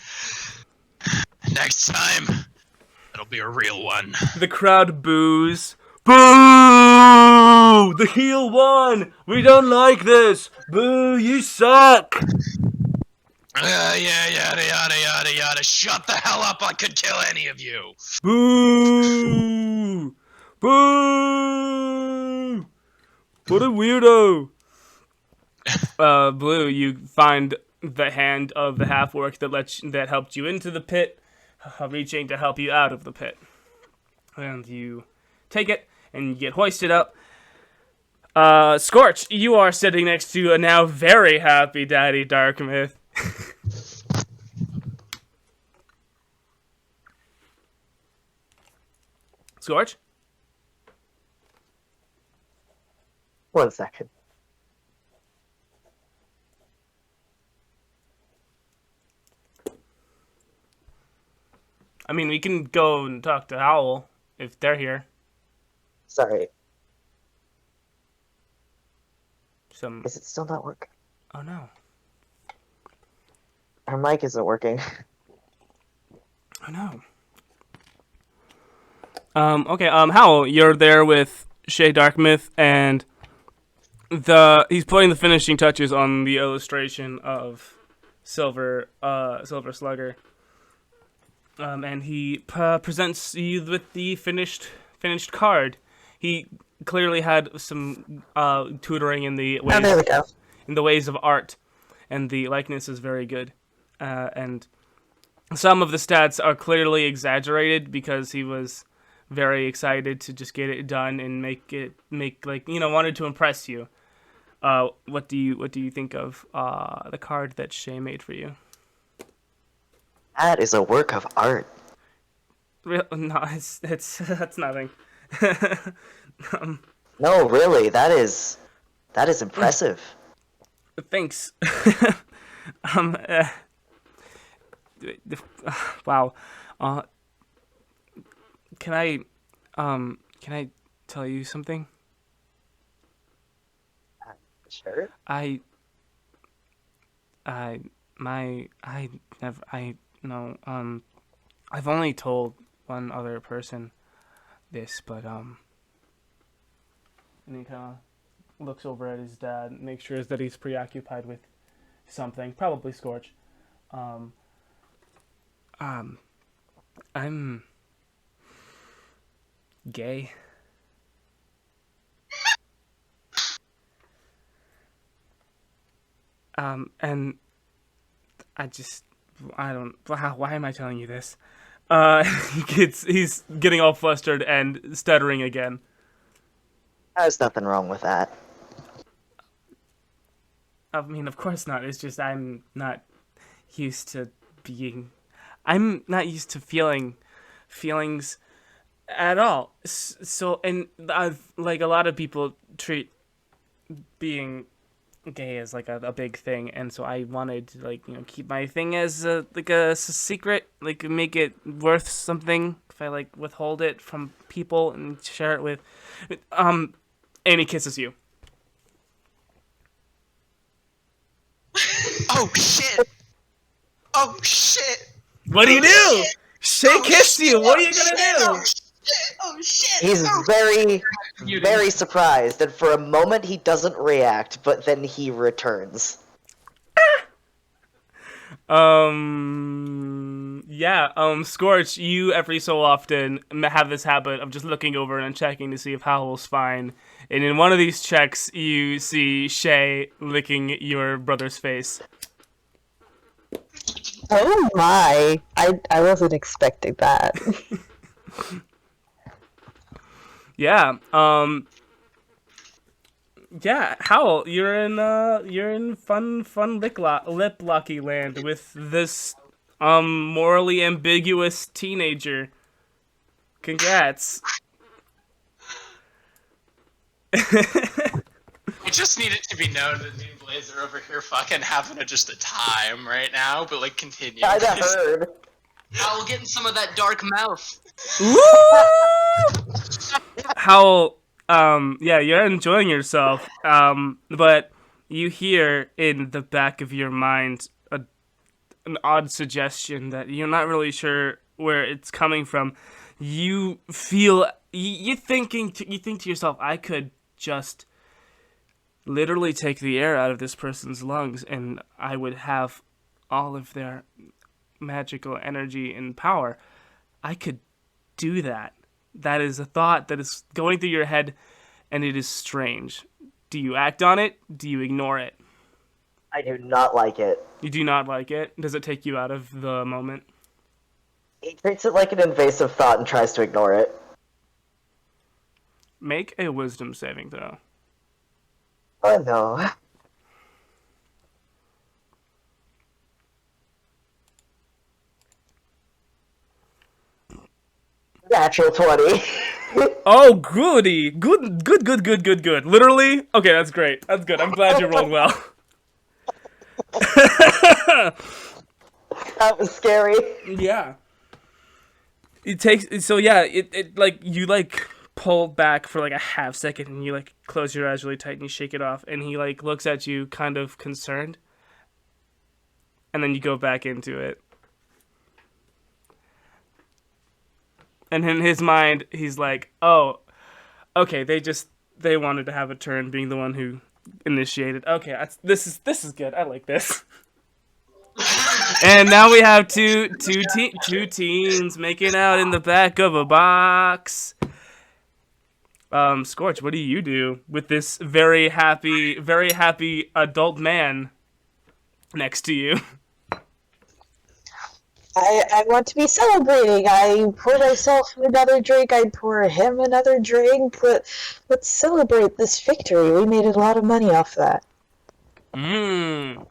Next time, it'll be a real one. The crowd boos. Boo! The heel won! We don't like this! Boo, you suck! Yeah, yada, yada, yada, yada. Shut the hell up, I could kill any of you. Boo! Boo! What a weirdo! Blue, you find the hand of the half-orc that helped you into the pit, reaching to help you out of the pit. And you take it, and you get hoisted up. Skortch, you are sitting next to a now very happy Daddy Darkmyth. Skortch? 1 second. I mean, we can go and talk to Howle if they're here. Sorry. Some. Is it still not working? Oh no. Our mic isn't working. Oh no. Okay, Howle, you're there with Shay Darkmyth, and he's putting the finishing touches on the illustration of Silver Slugger. And he presents you with the finished card. He clearly had some tutoring in the ways, there we go. in the ways of art, and the likeness is very good. And some of the stats are clearly exaggerated because he was very excited to just get it done and wanted to impress you. What do you think of the card that Shay made for you? That is a work of art. No, it's that's nothing. No, really, that is impressive. Thanks. um, uh, wow. Can I tell you something? Sure. I've only told one other person this, but and he kind of looks over at his dad and makes sure that he's preoccupied with something, probably Skortch. I'm gay. And why am I telling you this? He's getting all flustered and stuttering again. There's nothing wrong with that. I mean, of course not. It's just I'm not used to feeling feelings at all. So, and like a lot of people treat being gay as like a big thing, and so I wanted to keep my thing as a secret, make it worth something if I withhold it from people and share it with and he kisses you. Oh shit! Oh shit! What do you do? Shay kissed you. What are you gonna do? Oh shit! He's very surprised, and for a moment he doesn't react, but then he returns. Skortch, you every so often have this habit of just looking over and checking to see if Howle's fine. And in one of these checks, you see Shay licking your brother's face. Oh my! I wasn't expecting that. Yeah. Yeah, Howle, you're in fun lip locky land with this morally ambiguous teenager. Congrats. I just need it to be known that me and Blaze are over here fucking having just a time right now, but continue. I heard. I'll get in some of that dark mouth. Howle, yeah, you're enjoying yourself, but you hear in the back of your mind an odd suggestion that you're not really sure where it's coming from. You feel, you think to yourself, I could just literally take the air out of this person's lungs and I would have all of their magical energy and power. I could do that. That is a thought that is going through your head, and it is strange. Do you act on it? Do you ignore it? I do not like it. You do not like it? Does it take you out of the moment? He treats it like an invasive thought and tries to ignore it. Make a wisdom saving throw. Oh no. Natural 20. Oh, goody. Good. Literally? Okay, that's great. That's good. I'm glad you rolled well. That was scary. Yeah. It takes, so yeah, it like, you like pull back for like a half second and you like close your eyes really tight and you shake it off and he like looks at you kind of concerned. And then you go back into it. And in his mind, he's like, oh, okay, they wanted to have a turn being the one who initiated. Okay, this is good. I like this. And now we have two teens making out in the back of a box. Skortch, what do you do with this very happy adult man next to you? I want to be celebrating. I pour myself another drink. I pour him another drink. Let's celebrate this victory. We made a lot of money off that. Mmm.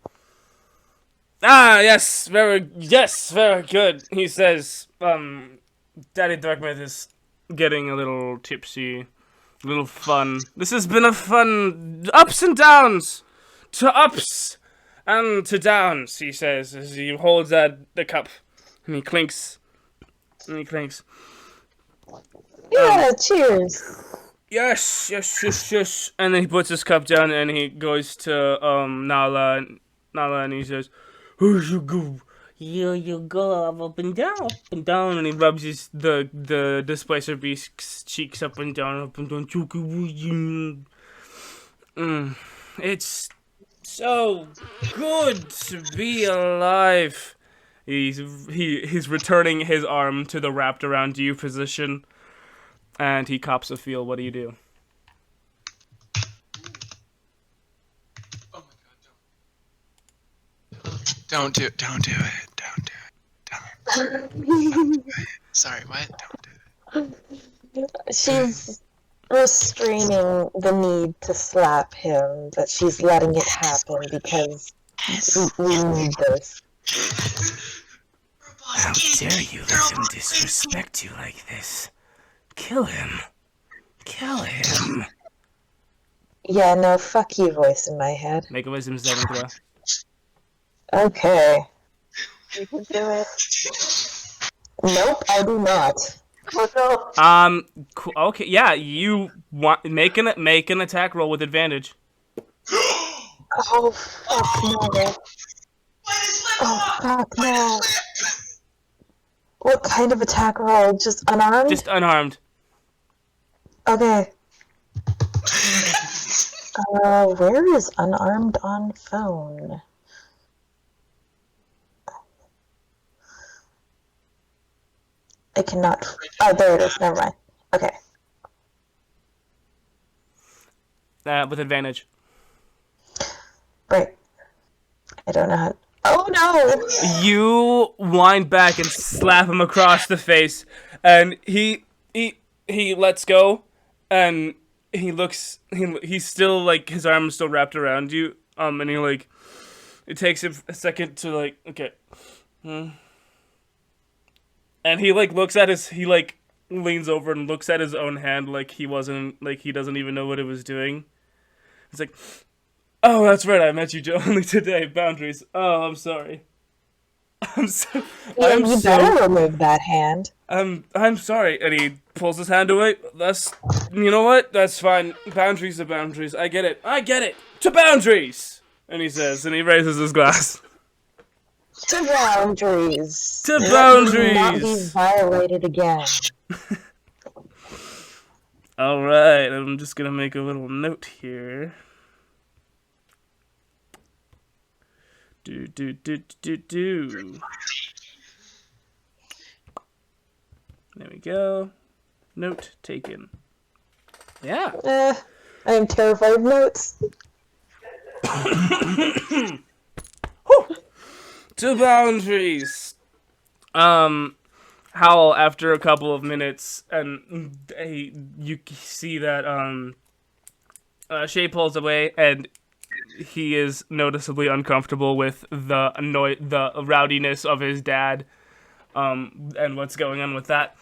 Ah, yes, very good. He says, Daddy Darkmouth is getting a little tipsy, a little fun. This has been a fun ups and downs, to ups and to downs, he says, as he holds out the cup. And he clinks. Yeah, cheers. Yes. And then he puts his cup down and he goes to Nala and he says, "Here you go. Here you go, up and down, and he rubs the Displacer Beast's cheeks up and down. It's so good to be alive. He's returning his arm to the wrapped around you position, and he cops a feel. What do you do? Oh my god, don't do it. Don't do it. Sorry, what? Don't do it. She's restraining the need to slap him, but she's letting it happen because we need this. How dare you let him disrespect you like this? Kill him. Yeah, no, fuck you voice in my head. Make a wisdom saving throw. Okay. You can do it. Nope, I do not. Okay, yeah, you make an attack roll with advantage. Oh, fuck no. Oh, fuck no. What kind of attack roll? Just unarmed? Just unarmed. Okay. Where is unarmed on phone? I cannot. Oh, there it is. Never mind. Okay. With advantage. Right. I don't know how. Oh no! You wind back and slap him across the face, and he lets go, and he looks. He's still like his arm is still wrapped around you. And he like. It takes him a second to like. Okay. And he like looks at he like leans over and looks at his own hand like he doesn't even know what it was doing. He's like, "Oh, that's right. I met you only today. Boundaries. Oh, I'm sorry. I'm so. Yeah, you better remove that hand. I'm sorry." And he pulls his hand away. You know what? That's fine. Boundaries are boundaries. I get it. To boundaries. And he says, and he raises his glass. To boundaries. To boundaries. Not be violated again. All right. I'm just gonna make a little note here. Do. There we go. Note taken. Yeah. I am terrified of notes. To boundaries. Howle, after a couple of minutes, and you see that Shay pulls away, and he is noticeably uncomfortable with the rowdiness of his dad, and what's going on with that.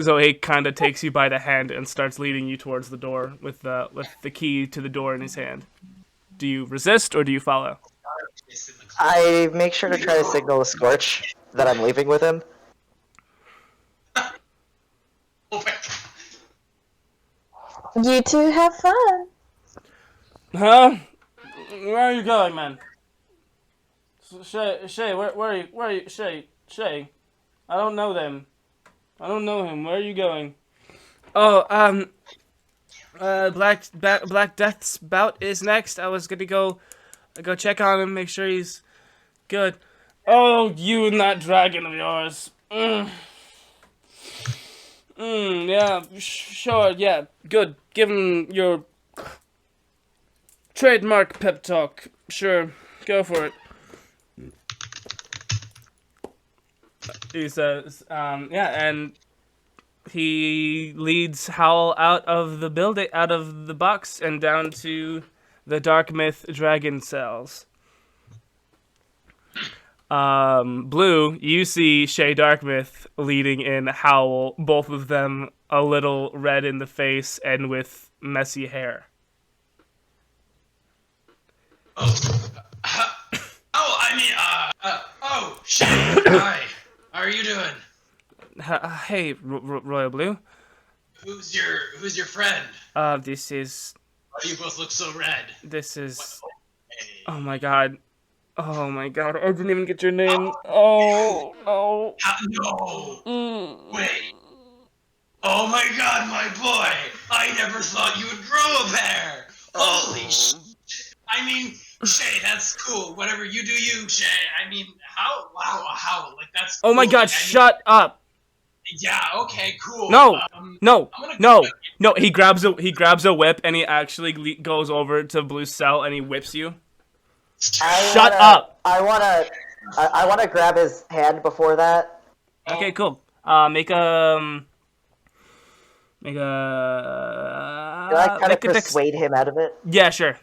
So he kind of takes you by the hand and starts leading you towards the door with the key to the door in his hand. Do you resist or do you follow? I make sure to try to signal to Skortch that I'm leaving with him. Oh my god. You two have fun. Huh? Where are you going, man? Shay, where are you? Shay, I don't know them. I don't know him. Where are you going? Oh, Black Death's bout is next. I was gonna go check on him, make sure he's good. Oh, you and that dragon of yours. Yeah, sure, yeah, good. Give him your trademark pep talk. Sure, go for it. He says, yeah, and he leads Howle out of the building, out of the box, and down to the Dark Myth dragon cells. Blue, you see Shay Darkmyth leading in Howle, both of them a little red in the face and with messy hair. Shay, hi. How are you doing? Hey, Royal Blue. Who's your friend? This is... Why do you both look so red? This is... Hey. Oh my god. Oh my god, I didn't even get your name. Oh, no. No! Wait. Oh my god, my boy! I never thought you would grow a pair! Holy shit! I mean, Shay, that's cool. Whatever you do, you, Shay. I mean, how? Like, that's cool. Oh my god, Like, shut up! Yeah, okay, cool. No! No! I'm gonna No! No, he grabs a whip and he actually goes over to Blue's cell and he whips you. Shut up! I wanna grab his hand before that. Okay, cool. Make a... Can I kind of persuade him out of it? Yeah, sure.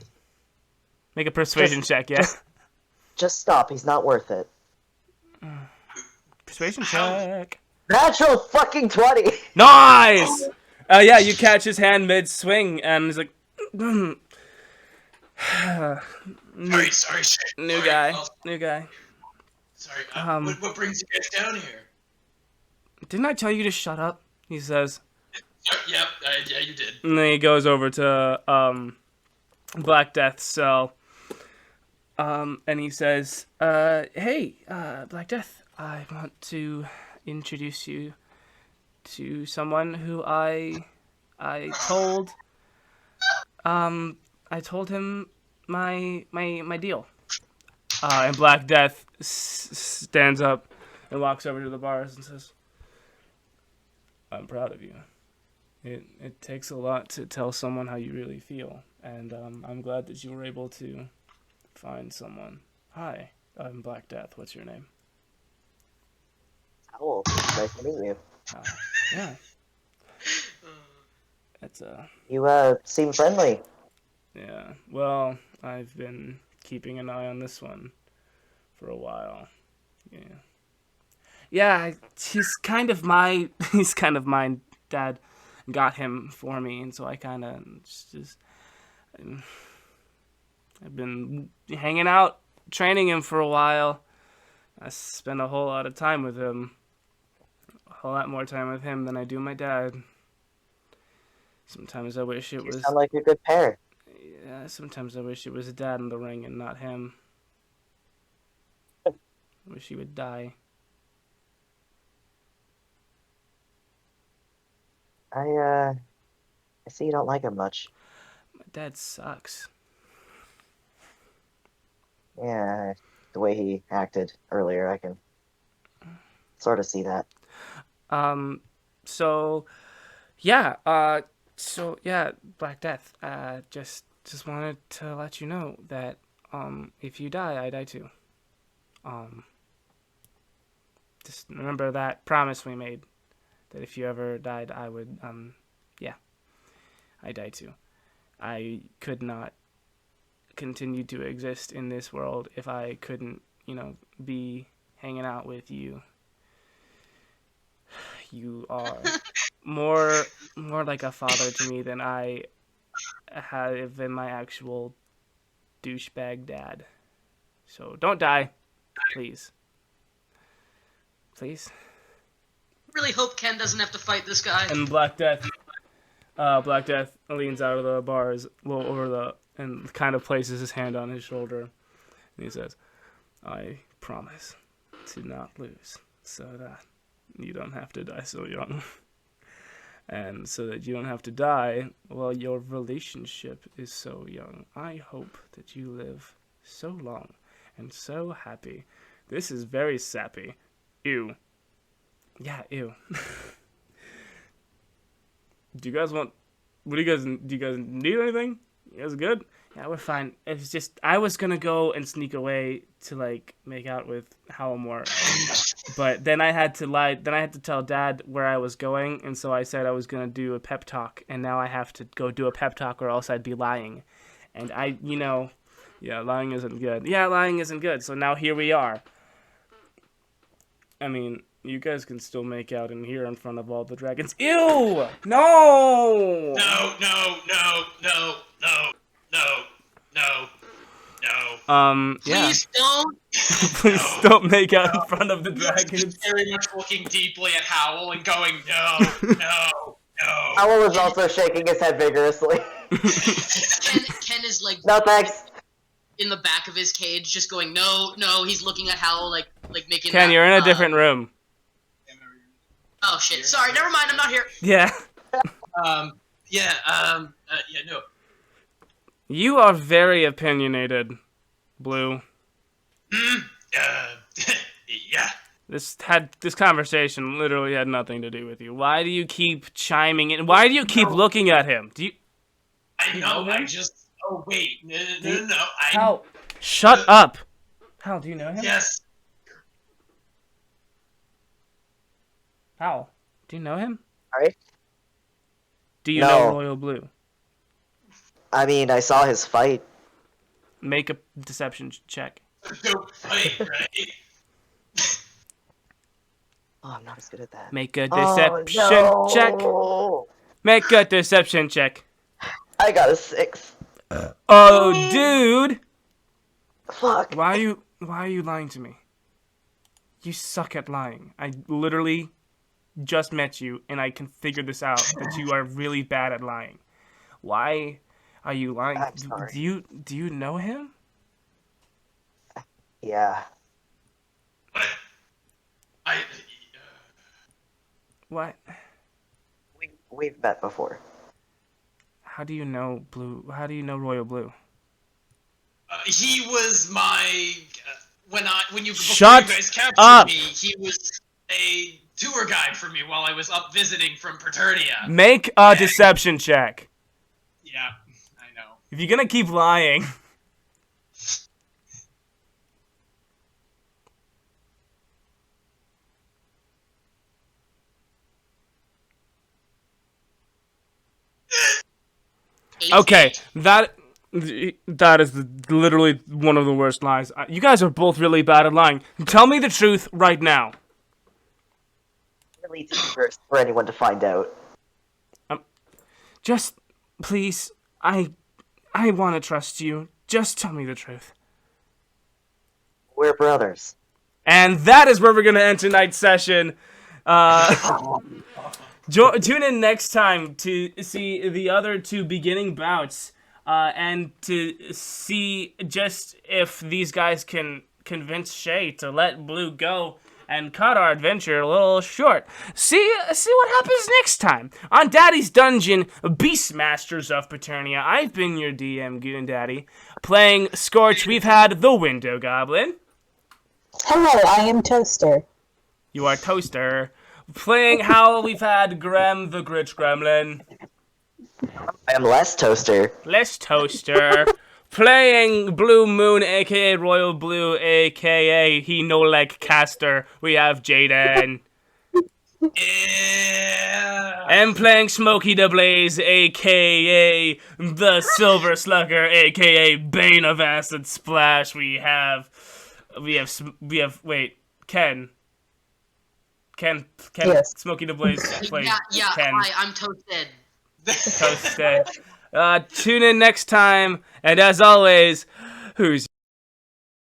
Make a persuasion check, yeah. Just stop. He's not worth it. Persuasion check. Natural fucking 20! Nice! Yeah, you catch his hand mid-swing, and he's like... Sorry, Shay. New Sorry. guy. Oh, New guy. sorry. What brings you guys down here? Didn't I tell you to shut up? He says. Yeah, you did. And then he goes over to Black Death's cell. And he says, hey, Black Death, I want to introduce you to someone who I told him my deal. And Black Death stands up and walks over to the bars and says, I'm proud of you. It takes a lot to tell someone how you really feel, and I'm glad that you were able to find someone. Hi, I'm Black Death. What's your name? Howle. Nice to meet you. Yeah. That's You seem friendly. Yeah. Well, I've been keeping an eye on this one for a while. Yeah. Yeah, he's kind of mine. Dad got him for me, and so I kind of just I've been hanging out, training him for a while. I spend a whole lot of time with him, a whole lot more time with him than I do my dad. Sometimes I wish it You was. sound like a good pair. Yeah, sometimes I wish it was Dad in the ring and not him. I wish he would die. I see you don't like him much. My dad sucks. Yeah, the way he acted earlier, I can sort of see that. So yeah, Black Death, just wanted to let you know that, if you die, I die too. Just remember that promise we made, that if you ever died, I would, I die too. I could not continue to exist in this world if I couldn't, be hanging out with you. You are more like a father to me than I have been my actual douchebag dad. So don't die, please. Please. Really hope Ken doesn't have to fight this guy. And Black Death leans out of the bars, and kind of places his hand on his shoulder, and he says, "I promise to not lose, so that you don't have to die so young, and so that you don't have to die while your relationship is so young. I hope that you live so long and so happy." This is very sappy. Ew. Yeah, ew. Do you guys need anything? You guys good? Yeah, we're fine. It's just, I was gonna go and sneak away to, make out with Howle more. But then I had to tell Dad where I was going, and so I said I was gonna do a pep talk, and now I have to go do a pep talk or else I'd be lying. And lying isn't good. Yeah, lying isn't good, so now here we are. I mean, you guys can still make out in here in front of all the dragons. Ew! No! No. Yeah. Please don't. Please don't make out in front of the dragons. Very much looking deeply at Howle and going, no. Howle is also shaking his head vigorously. Ken is No thanks. in the back of his cage, just going, no. He's looking at Howle like making. Ken, you're in a different room. Oh shit! Sorry, never mind. I'm not here. Yeah. No. You are very opinionated, Blue. Yeah. This conversation literally had nothing to do with you. Why do you keep chiming in? Why do you keep looking at him? Do you? I know. I just. Oh wait. No. Hal, shut up. Hal, do you know him? Yes. Hal, do you know him? Sorry? Do you No. know Royal Blue? I mean, I saw his fight. Make a deception check. Don't fight, right? Oh, I'm not as good at that. Make a deception check. Oh, Make a deception check. I got a 6. Oh, dude! Fuck. Why are you lying to me? You suck at lying. I literally just met you, and I can figure this out, that you are really bad at lying. Why are you lying? I'm sorry. Do you know him? Yeah. What? We've met before. How do you know Blue? How do you know Royal Blue? He was my when you Shut guys captured up. me. He was a tour guide for me while I was up visiting from Paternia. Make a deception check. Yeah, I know. If you're gonna keep lying. Okay, that is literally one of the worst lies. You guys are both really bad at lying. Tell me the truth right now. Really dangerous for anyone to find out. Just, please, I want to trust you. Just tell me the truth. We're brothers. And that is where we're going to end tonight's session. Tune in next time to see the other two beginning bouts. And to see just if these guys can convince Shay to let Blue go and cut our adventure a little short. See what happens next time on Daddy's Dungeon, Beastmasters of Paternia. I've been your DM, Goon Daddy. Playing Skortch, we've had the Window Goblin. Hello, I am Toaster. You are Toaster. Playing Howle, we've had Grem, the Gritch Gremlin. I am less Toaster. Less Toaster. Playing Blu Moon, aka Royal Blue, aka He No Leg Caster, we have Jyden. Yeah. And playing SmokeyDBlaze, aka the Silver Slugger, aka Bane of Acid Splash, we have wait, Ken. Yes. SmokeyDBlaze plays Yeah, Ken. I'm toasted. Toasted. Tune in next time, and as always, who's